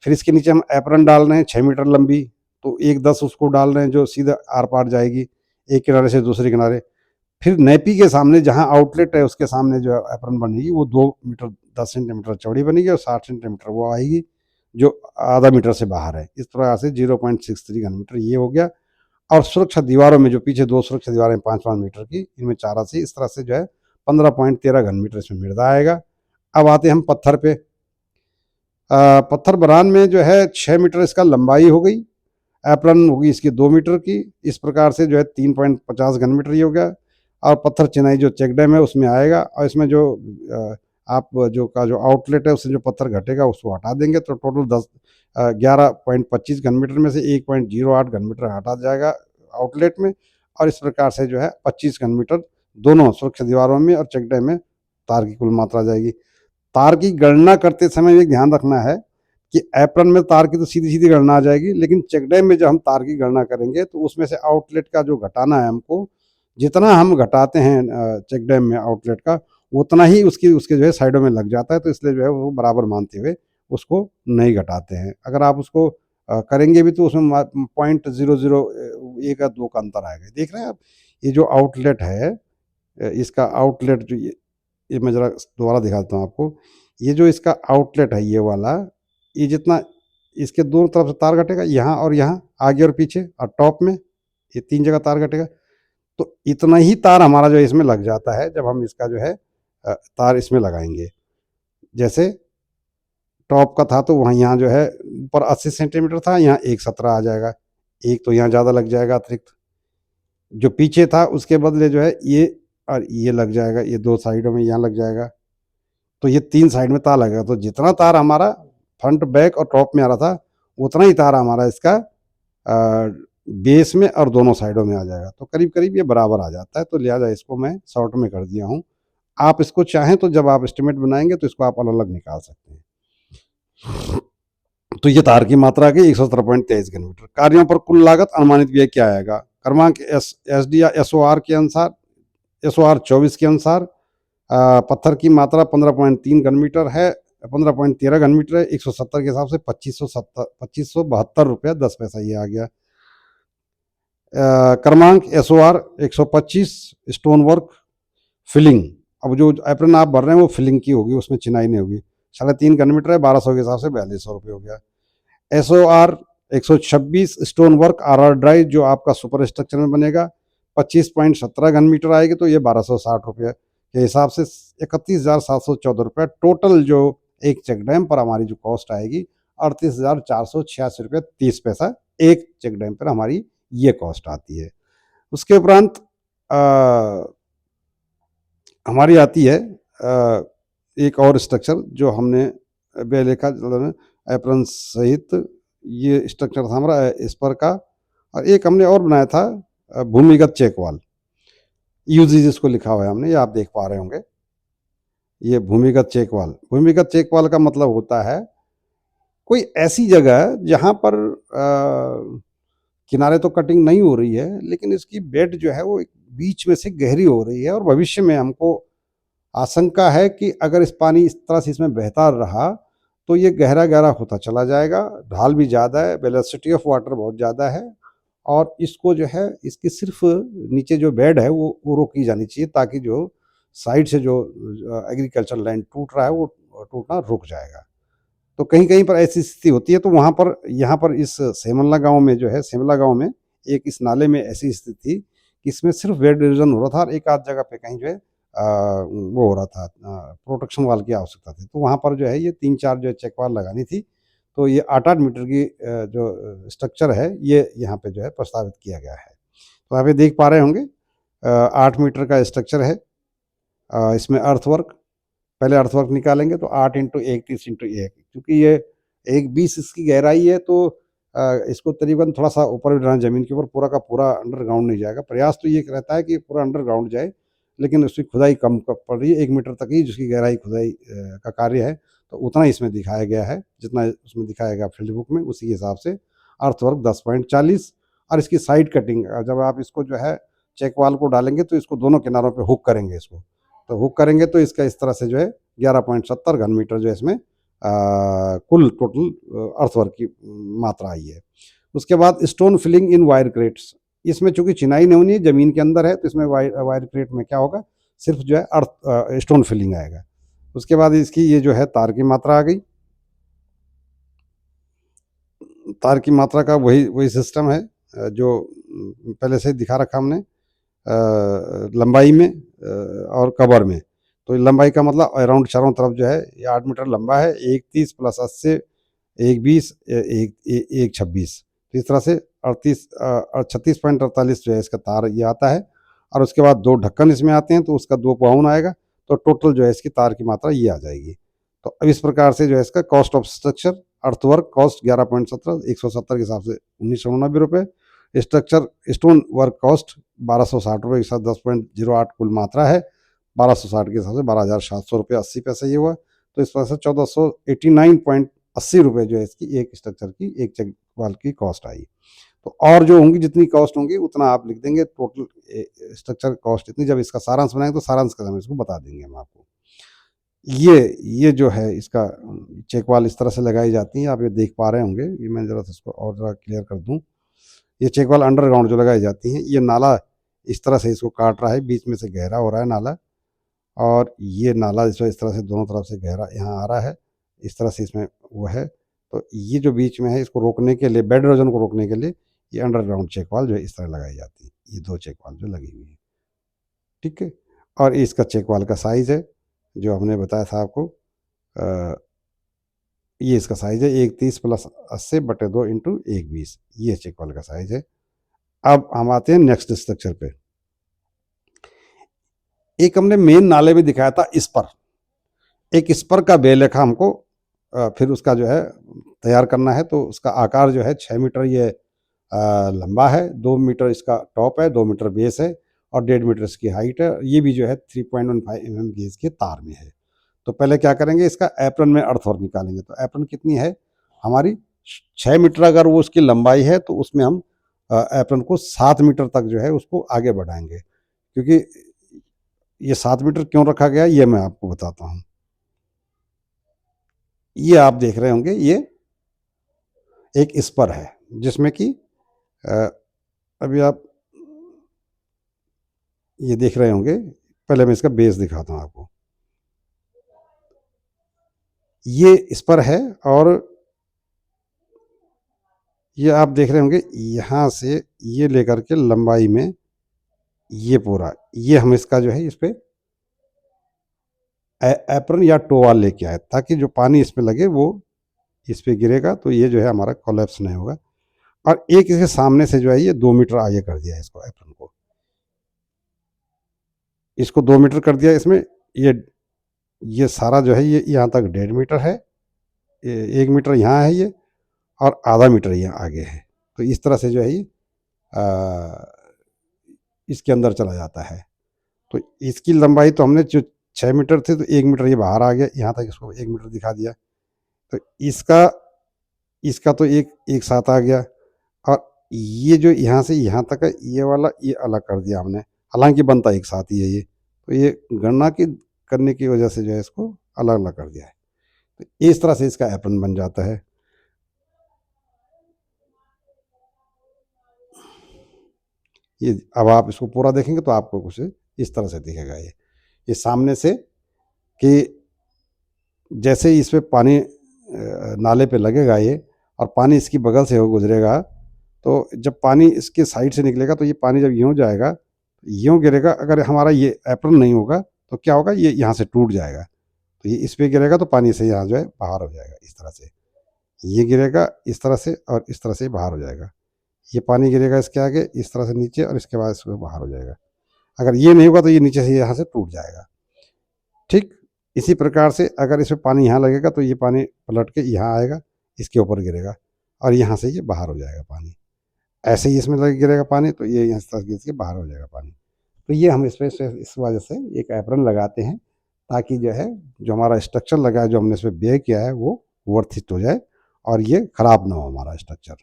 S1: फिर इसके नीचे हम एप्रन डाल रहे हैं 6 मीटर लंबी, तो 1.10 उसको डाल रहे हैं जो सीधा आर पार जाएगी एक किनारे से दूसरे किनारे। फिर नेपी के सामने जहाँ आउटलेट है उसके सामने जो एप्रन बनेगी वो 2 मीटर 10 सेंटीमीटर चौड़ी बनेगी और 60 सेंटीमीटर वो आएगी जो आधा मीटर से बाहर है। इस प्रकार से 0.63 घन मीटर ये हो गया। और सुरक्षा दीवारों में जो पीछे 2 सुरक्षा दीवारें 5-5 मीटर की, इनमें 4 रस्सी, इस तरह से जो है 15.13 घन मीटर इसमें मृदा आएगा। अब आते हम पत्थर पे। पत्थर बनान में जो है 6 मीटर इसका लंबाई हो गई, एप्रन होगी इसकी 2 मीटर की। इस प्रकार से जो है 3.50 घन मीटर ये हो गया। और पत्थर चिनाई जो चेक डैम है उसमें आएगा, और इसमें जो आप जो आउटलेट है उससे जो पत्थर घटेगा उसको हटा देंगे तो टोटल 11.25 घन मीटर में से 1.08 घन मीटर हटा जाएगा आउटलेट में। और इस प्रकार से जो है 25 घन मीटर दोनों सुरक्षा दीवारों में और चेक डैम में तार की कुल मात्रा जाएगी। तार की गणना करते समय एक ध्यान रखना है कि एप्रन में तार की तो सीधी सीधी गणना आ जाएगी, लेकिन चेक डैम में जब हम तार की गणना करेंगे तो उसमें से आउटलेट का जो घटाना है हमको, जितना हम घटाते हैं चेक डैम में आउटलेट का, उतना ही उसके जो है साइडों में लग जाता है। तो इसलिए जो है वो बराबर मानते हुए उसको नहीं घटाते हैं। अगर आप उसको करेंगे भी तो उसमें 0.00 1 या 2 का अंतर आएगा। देख रहे हैं आप, ये जो आउटलेट है, इसका आउटलेट जो ये मैं ज़रा दोबारा दिखाता हूँ आपको। ये जो इसका आउटलेट है ये वाला, ये जितना इसके दोनों तरफ से तार कटेगा, यहाँ और यहाँ, आगे और पीछे और टॉप में, ये 3 जगह तार कटेगा। तो इतना ही तार हमारा जो इसमें लग जाता है जब हम इसका जो है तार इसमें लगाएंगे। जैसे टॉप का था तो वहाँ यहाँ जो है ऊपर 80 सेंटीमीटर था, यहाँ 1.17 आ जाएगा, एक तो यहाँ ज़्यादा लग जाएगा अतिरिक्त। जो पीछे था उसके बदले जो है ये और ये लग जाएगा, ये 2 साइडों में यहाँ लग जाएगा, तो ये 3 साइड में तार लगेगा। तो जितना तार हमारा फ्रंट बैक और टॉप में आ रहा था उतना ही तार हमारा इसका बेस में और दोनों साइडों में आ जाएगा। तो करीब करीब ये बराबर आ जाता है। तो लिहाजा इसको मैं शॉर्ट में कर दिया हूँ। आप इसको चाहें तो जब आप एस्टिमेट बनाएंगे तो इसको आप अलग अलग निकाल सकते हैं। तो ये तार की मात्रा की 117.23 घन मीटर। कार्यों पर कुल लागत अनुमानित व्यय क्या आएगा? क्रमांक एस डी या एसओआर के अनुसार, एसओआर 24 के अनुसार पत्थर की मात्रा 15.3 घन मीटर है, 15.13 घन मीटर है। 170 के हिसाब से 2572 रुपया 10 पैसा ये आ गया। क्रमांक एसओआर 125 स्टोन वर्क फिलिंग। अब जो एप्रन आप भर रहे हैं वो फिलिंग की होगी, उसमें चिनाई नहीं होगी। 3.5 घन मीटर है, 1200 के हिसाब से 4200 रुपये हो गया। SOR 126 stone work RR drive जो आपका सुपर स्ट्रक्चर में बनेगा, 25.17 घन मीटर आएगी, तो ये 1260 रुपये के हिसाब से 31,714 रुपये टोटल जो एक चेक डैम पर हमारी जो कॉस्ट आएगी, 38,486 रुपये 30 पैसा एक चेक डैम पर हमारी ये कॉस्ट आती है। उसके उपरांत हमारी आती है एक और स्ट्रक्चर जो हमने बेलेखा एप्रन सहित ये स्ट्रक्चर था हमारा इस पर का, और एक हमने और बनाया था भूमिगत चेक वाल, यूजी जिसको लिखा हुआ है हमने, ये आप देख पा रहे होंगे। ये भूमिगत चेक वाल, भूमिगत चेक वाल का मतलब होता है कोई ऐसी जगह जहाँ पर किनारे तो कटिंग नहीं हो रही है, लेकिन इसकी बेड जो है वो बीच में से गहरी हो रही है, और भविष्य में हमको आशंका है कि अगर इस पानी इस तरह से इसमें बहता रहा तो ये गहरा गहरा होता चला जाएगा। ढाल भी ज़्यादा है, वेलोसिटी ऑफ वाटर बहुत ज़्यादा है, और इसको जो है इसकी सिर्फ नीचे जो बेड है वो रोकी जानी चाहिए, ताकि जो साइड से जो एग्रीकल्चर लैंड टूट रहा है वो टूटना रुक जाएगा। तो कहीं कहीं पर ऐसी स्थिति होती है, तो वहाँ पर यहाँ पर इस सेमला गांव में जो है, सेमला गांव में एक इस नाले में ऐसी स्थिति थी कि इसमें सिर्फ वेट इरोजन हो रहा था, और एक आध जगह पे कहीं जो है वो हो रहा था, प्रोटेक्शन वाल की आवश्यकता थी। तो वहाँ पर जो है ये 3-4 जो चेक वाल लगानी थी। तो ये 8-8 मीटर की जो स्ट्रक्चर है ये यहाँ पे जो है प्रस्तावित किया गया है। तो आप ये देख पा रहे होंगे 8 मीटर का स्ट्रक्चर है। इसमें अर्थवर्क, पहले अर्थवर्क निकालेंगे तो 8 इंटू 1 30 इंटू 1, क्योंकि ये 1.20 इसकी गहराई है, तो इसको तकरीबन थोड़ा सा ऊपर भी रहना, जमीन के ऊपर पूरा का पूरा अंडरग्राउंड नहीं जाएगा। प्रयास तो ये रहता है कि पूरा अंडरग्राउंड जाए, लेकिन उसकी खुदाई कम पड़ रही है, 1 मीटर तक ही जिसकी गहराई खुदाई का कार्य है, तो उतना ही इसमें दिखाया गया है, जितना उसमें दिखाया गया फील्ड बुक में, उसी हिसाब से अर्थवर्क 10.40। और इसकी साइड कटिंग, जब आप इसको जो है चेक वाल को डालेंगे तो इसको दोनों किनारों पे हुक करेंगे, इसको तो हुक करेंगे तो इसका इस तरह से जो है 11.70 घन मीटर जो है इसमें कुल टोटल अर्थवर्क की मात्रा आई है। उसके बाद stone filling in wire crates, इसमें चूंकि चिनाई नहीं होनी है, ज़मीन के अंदर है, तो इसमें वायर क्रेट में क्या होगा, सिर्फ जो है अर्थ स्टोन फिलिंग आएगा। उसके बाद इसकी ये जो है तार की मात्रा आ गई। तार की मात्रा का वही वही सिस्टम है जो पहले से दिखा रखा हमने लंबाई में और कवर में। तो लंबाई का मतलब अराउंड चारों तरफ जो है ये 8 मीटर लंबा है, 1,30 प्लस 80, 1,20, 1,26। तो इस तरह से 36.48 जो है इसका तार ये आता है। और उसके बाद 2 ढक्कन इसमें आते हैं, तो उसका 2 पाउन आएगा। तो टोटल जो है इसकी तार की मात्रा ये आ जाएगी। तो अब इस प्रकार से जो है इसका cost of structure earthwork cost 11.17, 170 के हिसाब से 1999 रुपये। स्ट्रक्चर स्टोन वर्क कॉस्ट 1260 रुपये के साथ 10.08 कुल मात्रा है। 1260 के हिसाब से 12,700 रुपये 80 पैसे ये हुआ। तो इस तरह से 1489.80 रुपये जो है इसकी एक स्ट्रक्चर की एक चेक वाल की कॉस्ट आई। तो और जो होंगी जितनी कॉस्ट होंगी उतना आप लिख देंगे, टोटल स्ट्रक्चर कॉस्ट इतनी। जब इसका सारांश बनाएंगे तो सारांश का हम इसको बता देंगे हम आपको। ये जो है इसका चेक वाल इस तरह से लगाई जाती है, आप ये देख पा रहे होंगे। ये मैं ज़रा इसको और ज़रा क्लियर कर दूं। ये चेक वाल अंडरग्राउंड जो लगाई जाती हैं, ये नाला इस तरह से इसको काट रहा है, बीच में से गहरा हो रहा है नाला। और ये नाला इस तरह से दोनों तरफ से गहरा यहाँ आ रहा है, इस तरह से इसमें वो है। तो ये जो बीच में है इसको रोकने के लिए, बेड इरोजन को रोकने के लिए ये अंडरग्राउंड चेक वाल जो है इस तरह लगाई जाती है। ये 2 चेक वाल जो लगी हुई है, ठीक है। और इसका चेक वाल का साइज़ है जो हमने बताया था आपको, ये इसका साइज़ है 1,30 प्लस 80/2 इंटू 1,20, ये चेक वाल का साइज़ है। अब हम आते हैं नेक्स्ट स्ट्रक्चर पे। एक हमने मेन नाले में दिखाया था स्पर, एक स्पर का बेलेखा हमको फिर उसका जो है तैयार करना है। तो उसका आकार जो है 6 मीटर ये लंबा है, 2 मीटर इसका टॉप है, 2 मीटर बेस है और 1.5 मीटर इसकी हाइट है। ये भी जो है 3.15 mm गेज के तार में है। तो पहले क्या करेंगे, इसका एप्रन में अर्थवर्क निकालेंगे। तो एप्रन कितनी है हमारी, 6 मीटर अगर वो उसकी लंबाई है तो उसमें हम एप्रन को 7 मीटर तक जो है उसको आगे बढ़ाएंगे। क्योंकि ये 7 मीटर क्यों रखा गया ये मैं आपको बताता हूँ। ये आप देख रहे होंगे, ये एक स्पर है जिसमें कि अभी आप ये देख रहे होंगे। पहले मैं इसका बेस दिखाता हूँ आपको। ये स्पर है और ये आप देख रहे होंगे यहाँ से ये लेकर के लंबाई में ये पूरा, ये हम इसका जो है इस पे एप्रन या टोवाल लेके आए ताकि जो पानी इस पे लगे वो इस पे गिरेगा, तो ये जो है हमारा कोलैप्स नहीं होगा। और एक इसके सामने से जो है ये 2 मीटर आगे कर दिया है इसको, एप्रन को इसको 2 मीटर कर दिया। इसमें ये सारा जो है ये यहाँ तक 1.5 मीटर है, 1 मीटर यहाँ है ये, और आधा मीटर यहाँ आगे है। तो इस तरह से जो है ये इसके अंदर चला जाता है। तो इसकी लंबाई तो हमने जो 6 मीटर थी तो 1 मीटर ये बाहर आ गया, यहाँ तक इसको 1 मीटर दिखा दिया। तो इसका इसका तो एक साथ आ गया। और ये जो यहाँ से यहाँ तक है ये वाला ये अलग कर दिया हमने, हालांकि बनता एक साथ ही है ये। तो ये गणना की करने की वजह से जो है इसको अलग अलग कर दिया है। तो इस तरह से इसका एप्रन बन जाता है। ये अब आप इसको पूरा देखेंगे तो आपको कुछ इस तरह से दिखेगा। ये सामने से कि जैसे ही इस पे पानी नाले पे लगेगा ये, और पानी इसकी बगल से हो गुजरेगा, तो जब पानी इसके साइड से निकलेगा तो ये पानी जब यूँ जाएगा, यूँ गिरेगा। अगर हमारा ये एप्रन नहीं होगा तो क्या होगा, ये यहाँ से टूट जाएगा। तो ये इस पे गिरेगा तो पानी से यहाँ जो है बाहर हो जाएगा। इस तरह से ये गिरेगा इस तरह से, और इस तरह से बाहर हो जाएगा। ये पानी गिरेगा इसके आगे इस तरह से नीचे, और इसके बाद इसमें बाहर हो जाएगा। अगर ये नहीं होगा तो ये नीचे से यहाँ से टूट जाएगा। ठीक इसी प्रकार से अगर इसमें पानी यहाँ लगेगा तो ये पानी पलट के यहाँ आएगा, इसके ऊपर गिरेगा, और यहाँ से ये बाहर हो जाएगा पानी। ऐसे ही इसमें लग गिरेगा पानी तो ये यहाँ से गिर के बाहर हो जाएगा पानी। तो ये हम इसमें इस वजह से एक एप्रन लगाते हैं ताकि जो है जो हमारा स्ट्रक्चर लगा है, जो हमने इसमें व्यय किया है, वो वर्थित हो जाए और ये खराब ना हो हमारा स्ट्रक्चर।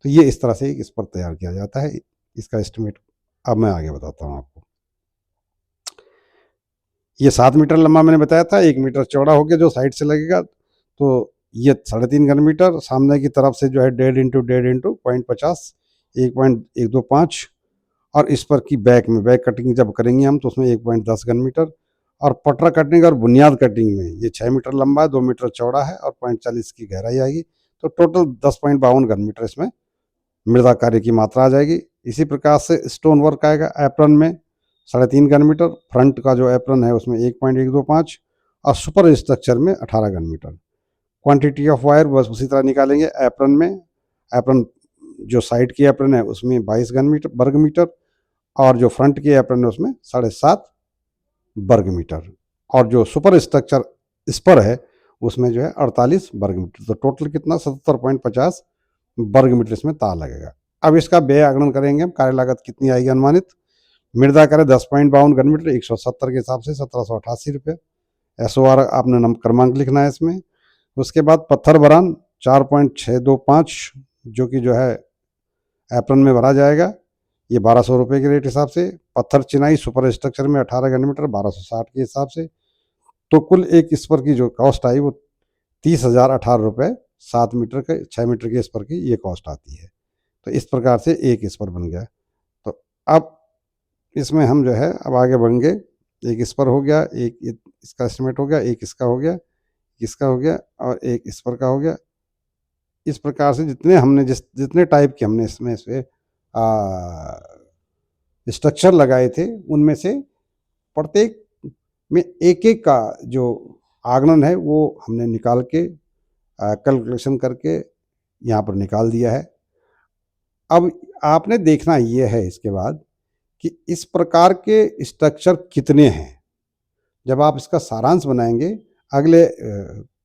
S1: तो ये इस तरह से इस पर तैयार किया जाता है। इसका एस्टिमेट अब मैं आगे बताता हूँ आपको। ये 7 मीटर लंबा मैंने बताया था, 1 मीटर चौड़ा हो गया जो साइड से लगेगा। तो ये 3.5 घन मीटर सामने की तरफ से जो है 1.5 इंटू 1.5 इंटू 0.50, 1.125 और इस पर की बैक कटिंग जब करेंगे हम तो उसमें 1.10 घन मीटर, और पटरा कटिंग और बुनियाद कटिंग में ये 6 मीटर लंबा है, 2 मीटर चौड़ा है और 0.40 की गहराई आएगी। तो टोटल 10.52 घन मीटर इसमें मृदा कार्य की मात्रा आ जाएगी। इसी प्रकार से स्टोन वर्क आएगा एप्रन में 3.5 घन मीटर, फ्रंट का जो एप्रन है उसमें 1.125 और सुपर स्ट्रक्चर में 18 घन मीटर। क्वांटिटी ऑफ वायर बस उसी तरह निकालेंगे। एप्रन में, एप्रन जो साइड की एप्रन है उसमें 22 घन मीटर वर्ग मीटर, और जो फ्रंट की एप्रन है उसमें 7.5 वर्ग मीटर, और जो सुपर स्ट्रक्चर इस पर है उसमें जो है 48 वर्ग मीटर। तो टोटल कितना 77.50 वर्ग मीटर इसमें तार लगेगा। अब इसका व्यय आगणन करेंगे हम, कार्य लागत कितनी आएगी अनुमानित। मृदा कार्य 10.52 घन मीटर 170 के हिसाब से 1788 रुपये। SOR आपने नंबर क्रमांक लिखना है इसमें। उसके बाद पत्थर भरान 4.625 जो कि जो है एप्रन में भरा जाएगा, ये 1200 रुपये के रेट हिसाब से। पत्थर चिनाई सुपर स्ट्रक्चर में 18 घन मीटर 1260 के हिसाब से। तो कुल एक स्पर की जो कॉस्ट आई वो 30,018 रुपये 7 मीटर के 6 मीटर के स्पर की ये कॉस्ट आती है। तो इस प्रकार से एक स्पर बन गया। तो अब इसमें हम जो है अब आगे बढ़ेंगे। एक स्पर हो गया, एक इसका एस्टिमेट हो गया, एक इसका हो गया, इसका हो गया और एक स्पर का हो गया। इस प्रकार से जितने टाइप के हमने इसमें से स्ट्रक्चर लगाए थे उनमें से प्रत्येक में एक एक का जो आगणन है वो हमने निकाल के कैलकुलेशन करके यहाँ पर निकाल दिया है। अब आपने देखना ये है इसके बाद कि इस प्रकार के स्ट्रक्चर कितने हैं। जब आप इसका सारांश बनाएंगे, अगले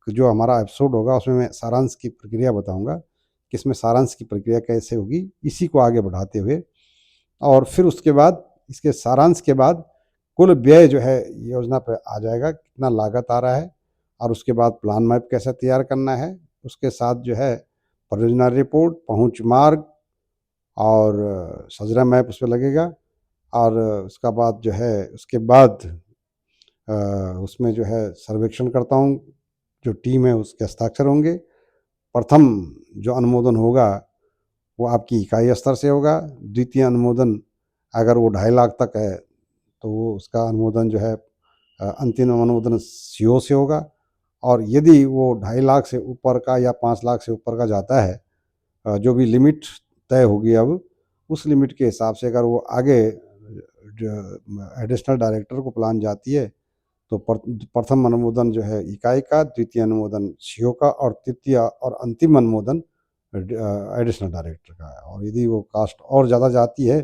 S1: जो हमारा एपिसोड होगा उसमें मैं सारांश की प्रक्रिया बताऊंगा कि इसमें सारांश की प्रक्रिया कैसे होगी, इसी को आगे बढ़ाते हुए। और फिर उसके बाद इसके सारांश के बाद कुल व्यय जो है योजना पर आ जाएगा, कितना लागत आ रहा है, और उसके बाद प्लान मैप कैसे तैयार करना है, उसके साथ जो है परियोजना रिपोर्ट, पहुंच मार्ग और सजरा मैप उस पर लगेगा। और उसका बाद जो है उसके बाद उसमें जो है सर्वेक्षण करता हूँ जो टीम है उसके हस्ताक्षर होंगे। प्रथम जो अनुमोदन होगा वो आपकी इकाई स्तर से होगा। द्वितीय अनुमोदन अगर वो 2.5 लाख तक है तो वो उसका अनुमोदन जो है अंतिम अनुमोदन CO से होगा। और यदि वो 2.5 लाख से ऊपर का या 5 लाख से ऊपर का जाता है, जो भी लिमिट तय होगी अब उस लिमिट के हिसाब से अगर वो आगे एडिशनल डायरेक्टर को प्लान जाती है तो प्रथम अनुमोदन जो है इकाई का, द्वितीय अनुमोदन CO का और तृतीय और अंतिम अनुमोदन एडिशनल डायरेक्टर का है। और यदि वो कास्ट और ज़्यादा जाती है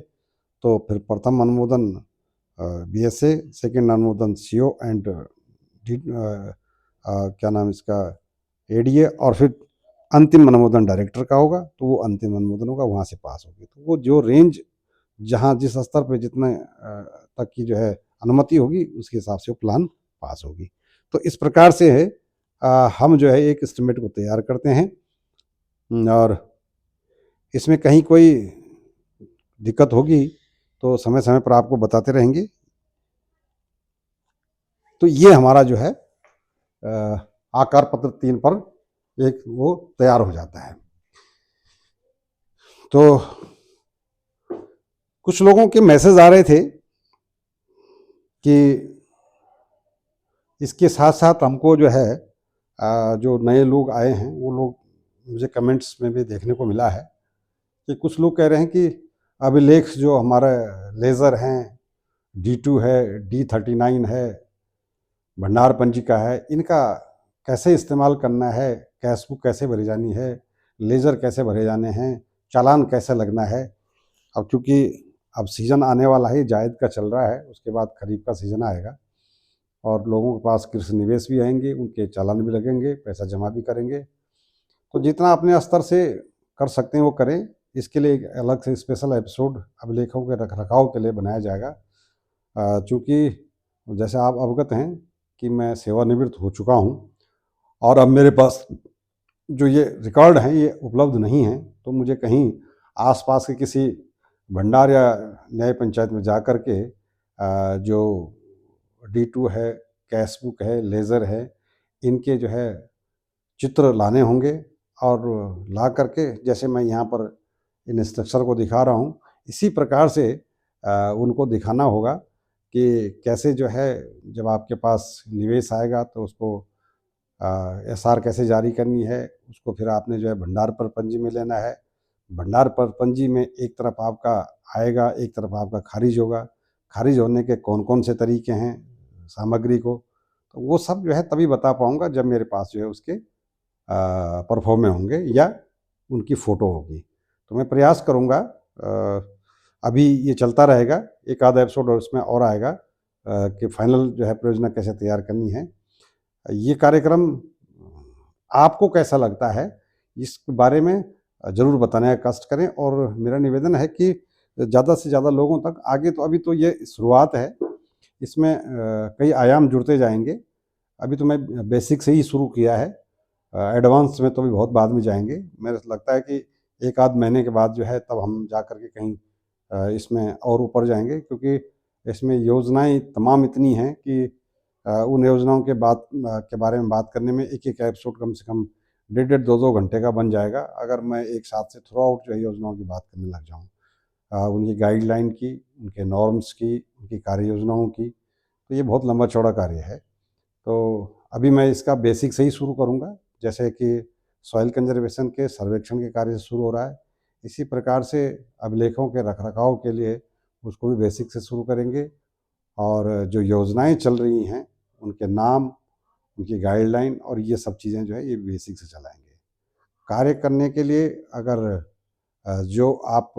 S1: तो फिर प्रथम अनुमोदन BSA, सेकेंड अनुमोदन CO एंड क्या नाम इसका ADA, और फिर अंतिम अनुमोदन डायरेक्टर का होगा। तो वो अंतिम अनुमोदन होगा, वहाँ से पास होगी। तो वो जो रेंज जहाँ जिस स्तर पे जितने तक की जो है अनुमति होगी उसके हिसाब से वो प्लान पास होगी। तो इस प्रकार से है हम जो है एक एस्टिमेट को तैयार करते हैं, और इसमें कहीं कोई दिक्कत होगी तो समय समय पर आपको बताते रहेंगे। तो ये हमारा जो है आकार पत्र 3 पर एक वो तैयार हो जाता है। तो कुछ लोगों के मैसेज आ रहे थे कि इसके साथ साथ हमको जो है जो नए लोग आए हैं वो लोग मुझे कमेंट्स में भी देखने को मिला है कि कुछ लोग कह रहे हैं कि अभिलेख जो हमारे लेज़र हैं, D2 है, D39 है, भंडार पंजिका है, इनका कैसे इस्तेमाल करना है, कैश बुक कैसे भरी जानी है, लेज़र कैसे भरे जाने हैं, चालान कैसे लगना है। अब चूँकि अब सीज़न आने वाला है, जायद का चल रहा है, उसके बाद खरीफ का सीज़न आएगा और लोगों के पास कृषि निवेश भी आएंगे, उनके चालान भी लगेंगे, पैसा जमा भी करेंगे। तो जितना अपने स्तर से कर सकते हैं वो करें। इसके लिए एक अलग से स्पेशल एपिसोड अभिलेखों के रखरखाव के लिए बनाया जाएगा। चूँकि जैसे आप अवगत हैं कि मैं सेवानिवृत्त हो चुका हूँ और अब मेरे पास जो ये रिकॉर्ड हैं ये उपलब्ध नहीं हैं, तो मुझे कहीं आसपास के किसी भंडार या न्याय पंचायत में जा कर के जो D2 है, कैश बुक है, लेज़र है, इनके जो है चित्र लाने होंगे और ला करके जैसे मैं यहाँ पर इन स्ट्रक्चर को दिखा रहा हूँ इसी प्रकार से उनको दिखाना होगा कि कैसे जो है जब आपके पास निवेश आएगा तो उसको एसआर कैसे जारी करनी है, उसको फिर आपने जो है भंडार परपंजी में लेना है। भंडार परपंजी में एक तरफ आपका आएगा, एक तरफ आपका खारिज होगा। खारिज होने के कौन-कौन से तरीके हैं सामग्री को, तो वो सब जो है तभी बता पाऊँगा जब मेरे पास जो है उसके परफ़ॉर्मे होंगे या उनकी फ़ोटो होगी। तो मैं प्रयास करूँगा, अभी ये चलता रहेगा, एक आधा एपिसोड और इसमें और आएगा कि फाइनल जो है परियोजना कैसे तैयार करनी है। ये कार्यक्रम आपको कैसा लगता है, इस बारे में ज़रूर बताने का कष्ट करें और मेरा निवेदन है कि ज़्यादा से ज़्यादा लोगों तक आगे, तो अभी तो ये शुरुआत है, इसमें कई आयाम जुड़ते जाएँगे। अभी तो मैं बेसिक से ही शुरू किया है, एडवांस में तो अभी बहुत बाद में जाएँगे। मेरे को लगता है कि 1 आध महीने के बाद जो है तब हम जा कर के कहीं इसमें और ऊपर जाएँगे, क्योंकि इसमें योजनाएँ तमाम इतनी हैं कि उन योजनाओं के बारे में बात करने में एक-एक एपिसोड कम से कम डेढ़-डेढ़ 2-2 घंटे का बन जाएगा, अगर मैं एक साथ से थ्रू आउट जो है योजनाओं की बात करने लग जाऊँ। उनकी गाइडलाइन की, उनके नॉर्म्स की, उनकी कार्य योजनाओं की, तो ये बहुत लंबा-चौड़ा कार्य है। तो अभी मैं इसका बेसिक से ही शुरू करूँगा, जैसे कि सॉइल कंज़र्वेशन के सर्वेक्षण के कार्य से शुरू हो रहा है, इसी प्रकार से अभिलेखों के रख-रखाव के लिए उसको भी बेसिक से शुरू करेंगे और जो योजनाएँ चल रही हैं, उनके नाम, उनकी गाइडलाइन और ये सब चीज़ें जो है ये बेसिक से चलाएँगे। कार्य करने के लिए अगर जो आप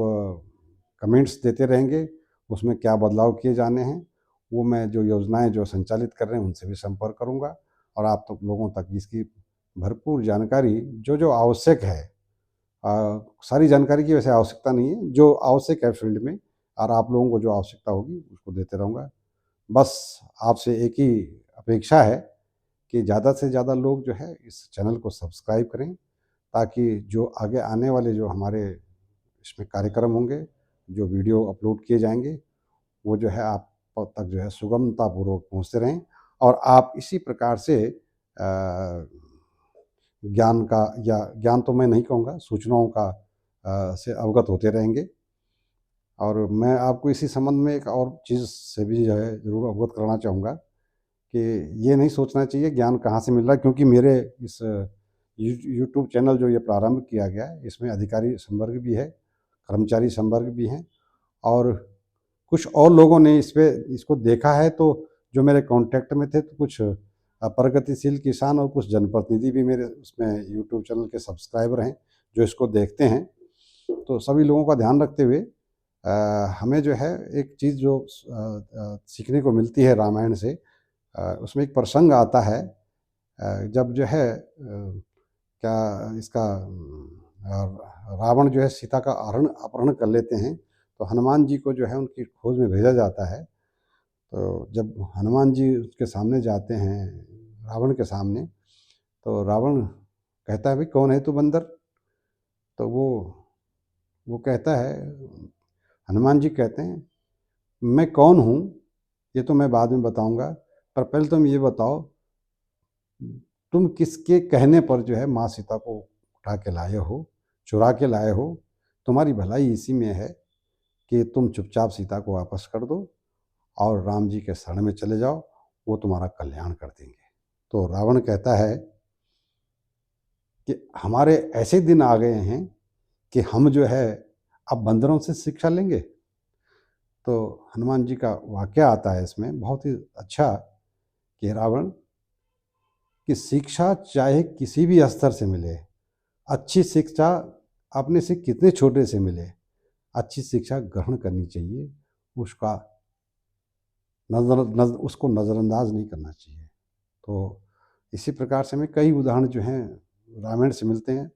S1: कमेंट्स देते रहेंगे, उसमें क्या बदलाव किए जाने हैं, वो मैं जो योजनाएँ जो संचालित कर रहे हैं, उनसे भी संपर्क करूँगा और आप तक लोगों तक इसकी भरपूर जानकारी जो आवश्यक है, सारी जानकारी की वैसे आवश्यकता नहीं है, जो आवश्यक है फ़ील्ड में और आप लोगों को जो आवश्यकता होगी, उसको देते रहूँगा। बस आपसे एक ही अपेक्षा है कि ज़्यादा से ज़्यादा लोग जो है इस चैनल को सब्सक्राइब करें, ताकि जो आगे आने वाले जो हमारे इसमें कार्यक्रम होंगे, जो वीडियो अपलोड किए जाएँगे, वो जो है आप तक जो है सुगमतापूर्वक पहुँचते रहें और आप इसी प्रकार से ज्ञान का, या ज्ञान तो मैं नहीं कहूँगा, सूचनाओं का से अवगत होते रहेंगे। और मैं आपको इसी संबंध में एक और चीज़ से भी जो है ज़रूर अवगत कराना चाहूँगा कि ये नहीं सोचना चाहिए ज्ञान कहाँ से मिल रहा है, क्योंकि मेरे इस यूट्यूब चैनल जो ये प्रारंभ किया गया है, इसमें अधिकारी संवर्ग भी है, कर्मचारी संवर्ग भी हैं और कुछ और लोगों ने इसको देखा है, तो जो मेरे कॉन्टैक्ट में थे, तो कुछ प्रगतिशील किसान और कुछ जनप्रतिनिधि भी मेरे उसमें यूट्यूब चैनल के सब्सक्राइबर हैं, जो इसको देखते हैं। तो सभी लोगों का ध्यान रखते हुए हमें जो है एक चीज़ जो सीखने को मिलती है रामायण से, उसमें एक प्रसंग आता है, जब जो है क्या इसका रावण जो है सीता का अपहरण कर लेते हैं, तो हनुमान जी को जो है उनकी खोज में भेजा जाता है। तो जब हनुमान जी उसके सामने जाते हैं, रावण के सामने, तो रावण कहता है, भाई कौन है तू बंदर? तो वो कहता है, हनुमान जी कहते हैं, मैं कौन हूँ ये तो मैं बाद में बताऊंगा, पर पहले तुम ये बताओ, तुम किसके कहने पर जो है माँ सीता को उठा के लाए हो, चुरा के लाए हो? तुम्हारी भलाई इसी में है कि तुम चुपचाप सीता को वापस कर दो और राम जी के शरण में चले जाओ, वो तुम्हारा कल्याण कर देंगे। तो रावण कहता है कि हमारे ऐसे दिन आ गए हैं कि हम जो है अब बंदरों से शिक्षा लेंगे। तो हनुमान जी का वाक़या आता है इसमें बहुत ही अच्छा, कि रावण की शिक्षा चाहे किसी भी स्तर से मिले, अच्छी शिक्षा अपने से कितने छोटे से मिले, अच्छी शिक्षा ग्रहण करनी चाहिए, उसका उसको नज़रअंदाज नहीं करना चाहिए। तो इसी प्रकार से हमें कई उदाहरण जो हैं रामायण से मिलते हैं।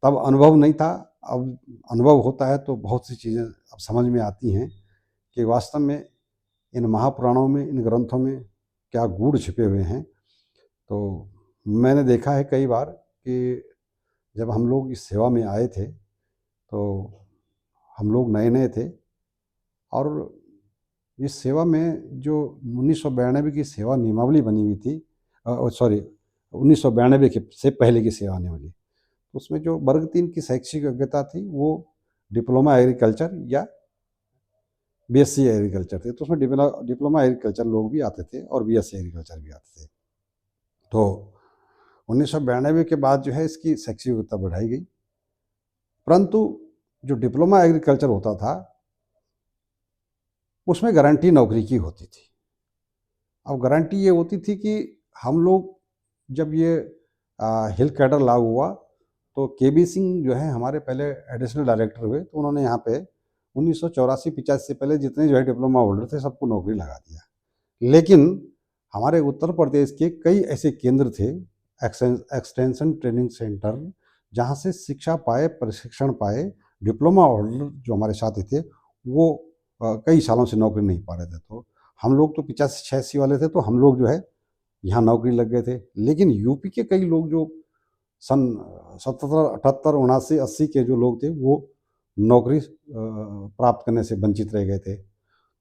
S1: तब अनुभव नहीं था, अब अनुभव होता है तो बहुत सी चीज़ें अब समझ में आती हैं कि वास्तव में इन महापुराणों में, इन ग्रंथों में क्या गूढ़ छिपे हुए हैं। तो मैंने देखा है कई बार कि जब हम लोग इस सेवा में आए थे, तो हम लोग नए-नए थे और इस सेवा में जो 1992 की सेवा नियमावली बनी हुई थी, सॉरी 1992 के से पहले की सेवा नियमावली, उसमें जो वर्ग 3 की शैक्षिक योग्यता थी, वो डिप्लोमा एग्रीकल्चर या बीएससी एग्रीकल्चर थे, तो उसमें डिप्लोमा एग्रीकल्चर लोग भी आते थे और बीएससी एग्रीकल्चर भी आते थे। तो 1992 के बाद जो है इसकी शैक्षिक योग्यता बढ़ाई गई, परंतु जो डिप्लोमा एग्रीकल्चर होता था उसमें गारंटी नौकरी की होती थी। अब गारंटी ये होती थी कि हम लोग जब ये हिल कैडर लागू हुआ तो केबी सिंह जो है हमारे पहले एडिशनल डायरेक्टर हुए, तो उन्होंने यहाँ पे 1984-85 से पहले जितने जो है डिप्लोमा होल्डर थे सबको नौकरी लगा दिया। लेकिन हमारे उत्तर प्रदेश के कई ऐसे केंद्र थे, एक्सटेंशन ट्रेनिंग सेंटर, जहाँ से शिक्षा पाए, प्रशिक्षण पाए डिप्लोमा होल्डर जो हमारे साथी थे, वो कई सालों से नौकरी नहीं पा रहे थे। तो हम लोग तो 85-86 वाले थे, तो हम लोग जो है यहाँ नौकरी लग गए थे। लेकिन यूपी के कई लोग जो सन 77, 78, 79, 80 के जो लोग थे वो नौकरी प्राप्त करने से वंचित रह गए थे।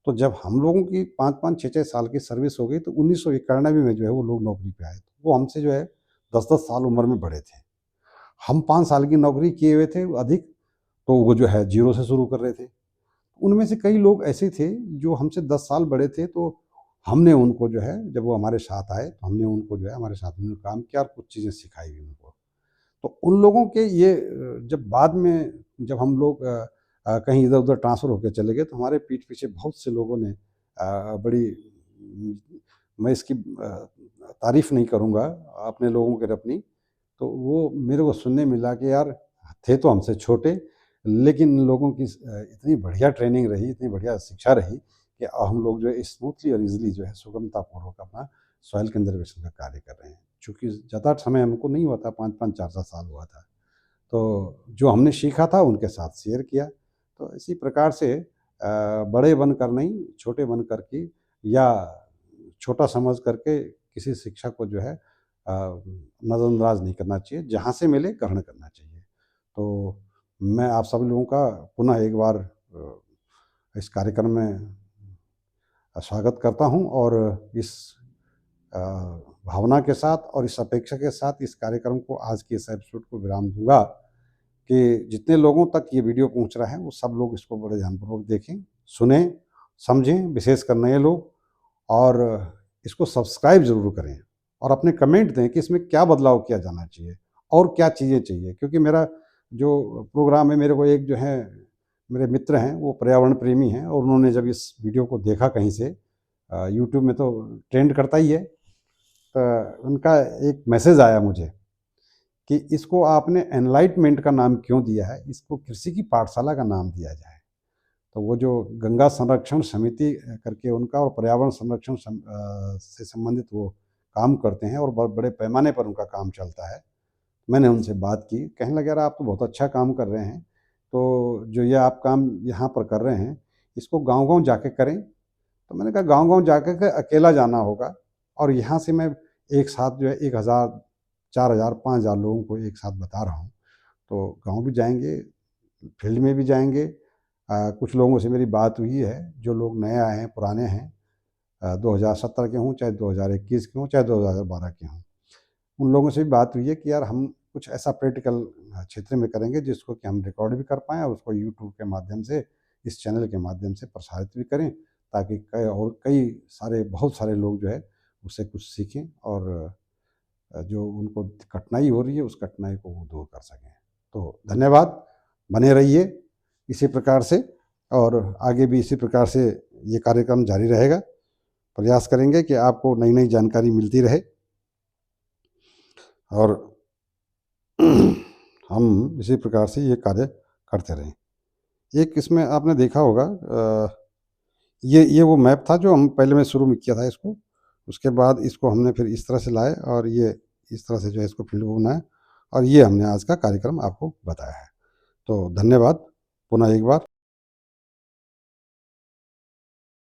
S1: तो जब हम लोगों की 5-5, 6-6 साल की सर्विस हो गई तो 1991 में जो है वो लोग नौकरी पे आए। वो हमसे जो है 10-10 साल उम्र में बड़े थे। हम 5 साल की नौकरी किए हुए थे अधिक, तो वो जो है ज़ीरो से शुरू कर रहे थे। उनमें से कई लोग ऐसे थे जो हमसे 10 साल बड़े थे, तो हमने उनको जो है जब वो हमारे साथ आए तो हमने उनको जो है हमारे साथ में काम किया और कुछ चीज़ें सिखाई भी उनको। तो उन लोगों के ये जब बाद में जब हम लोग कहीं इधर-उधर ट्रांसफ़र होके चले गए तो हमारे पीठ पीछे बहुत से लोगों ने बड़ी मैं इसकी तारीफ़ नहीं करूँगा अपने लोगों के अपनी, तो वो मेरे को सुनने मिला कि यार थे तो हमसे छोटे, लेकिन इन लोगों की इतनी बढ़िया ट्रेनिंग रही, इतनी बढ़िया शिक्षा रही कि हम लोग जो है स्मूथली और ईज़िली जो है सुगमतापूर्वक अपना सॉइल कंज़र्वेशन का कार्य कर रहे हैं। चूँकि ज़्यादा समय हमको नहीं हुआ था, 5-5, 4-4 साल हुआ था। तो जो हमने सीखा था उनके साथ शेयर किया। तो इसी प्रकार से बड़े बनकर नहीं, छोटे बनकर के या छोटा समझ करके किसी शिक्षा को जो है नज़रअंदाज नहीं करना चाहिए, जहाँ से मिले ग्रहण करना चाहिए। तो मैं आप सब लोगों का पुनः एक बार इस कार्यक्रम में स्वागत करता हूँ और इस भावना के साथ और इस अपेक्षा के साथ इस कार्यक्रम को आज के इस एपिसोड को विराम दूँगा कि जितने लोगों तक ये वीडियो पहुँच रहा है वो सब लोग इसको बड़े ध्यानपूर्वक देखें, सुनें, समझें, विशेषकर नए लोग, और इसको सब्सक्राइब ज़रूर करें और अपने कमेंट दें कि इसमें क्या बदलाव किया जाना चाहिए और क्या चीज़ें चाहिए। क्योंकि मेरा जो प्रोग्राम है, मेरे को एक जो है मेरे मित्र हैं वो पर्यावरण प्रेमी हैं और उन्होंने जब इस वीडियो को देखा कहीं से, यूट्यूब में तो ट्रेंड करता ही है, तो उनका एक मैसेज आया मुझे कि इसको आपने एनलाइटमेंट का नाम क्यों दिया है, इसको कृषि की पाठशाला का नाम दिया जाए। तो वो जो गंगा संरक्षण समिति करके उनका और पर्यावरण संरक्षण से संबंधित वो काम करते हैं और बड़े पैमाने पर उनका काम चलता है। मैंने उनसे बात की, कहने लगे यार आप तो बहुत अच्छा काम कर रहे हैं, तो जो ये आप काम यहाँ पर कर रहे हैं इसको गाँव-गाँव जाके करें। तो मैंने कहा गाँव-गाँव जाकर के अकेला जाना होगा और यहाँ से मैं एक साथ जो है 1000, 4000, 5000 लोगों को एक साथ बता रहा हूँ। तो गाँव भी जाएँगे, फील्ड में भी जाएँगे। कुछ लोगों से मेरी बात हुई है, जो लोग नए आए हैं, पुराने हैं, 2017 के हों, चाहे 2021 के हों, चाहे 2012 के हों। उन लोगों से भी बात हुई है कि यार हम कुछ ऐसा प्रैक्टिकल क्षेत्र में करेंगे जिसको कि हम रिकॉर्ड भी कर पाएँ और उसको यूट्यूब के माध्यम से, इस चैनल के माध्यम से प्रसारित भी करें, ताकि कई सारे बहुत सारे लोग जो है उससे कुछ सीखें और जो उनको कठिनाई हो रही है उस कठिनाई को वो दूर कर सकें। तो धन्यवाद, बने रहिए इसी प्रकार से और आगे भी इसी प्रकार से ये कार्यक्रम जारी रहेगा। प्रयास करेंगे कि आपको नई-नई जानकारी मिलती रहे और हम इसी प्रकार से ये कार्य करते रहें। एक इसमें आपने देखा होगा, ये वो मैप था जो हम पहले मैं शुरू में किया था इसको, उसके बाद इसको हमने फिर इस तरह से लाए और ये इस तरह से जो है इसको फील्ड को बनाया और ये हमने आज का कार्यक्रम आपको बताया है। तो धन्यवाद पुनः एक बार।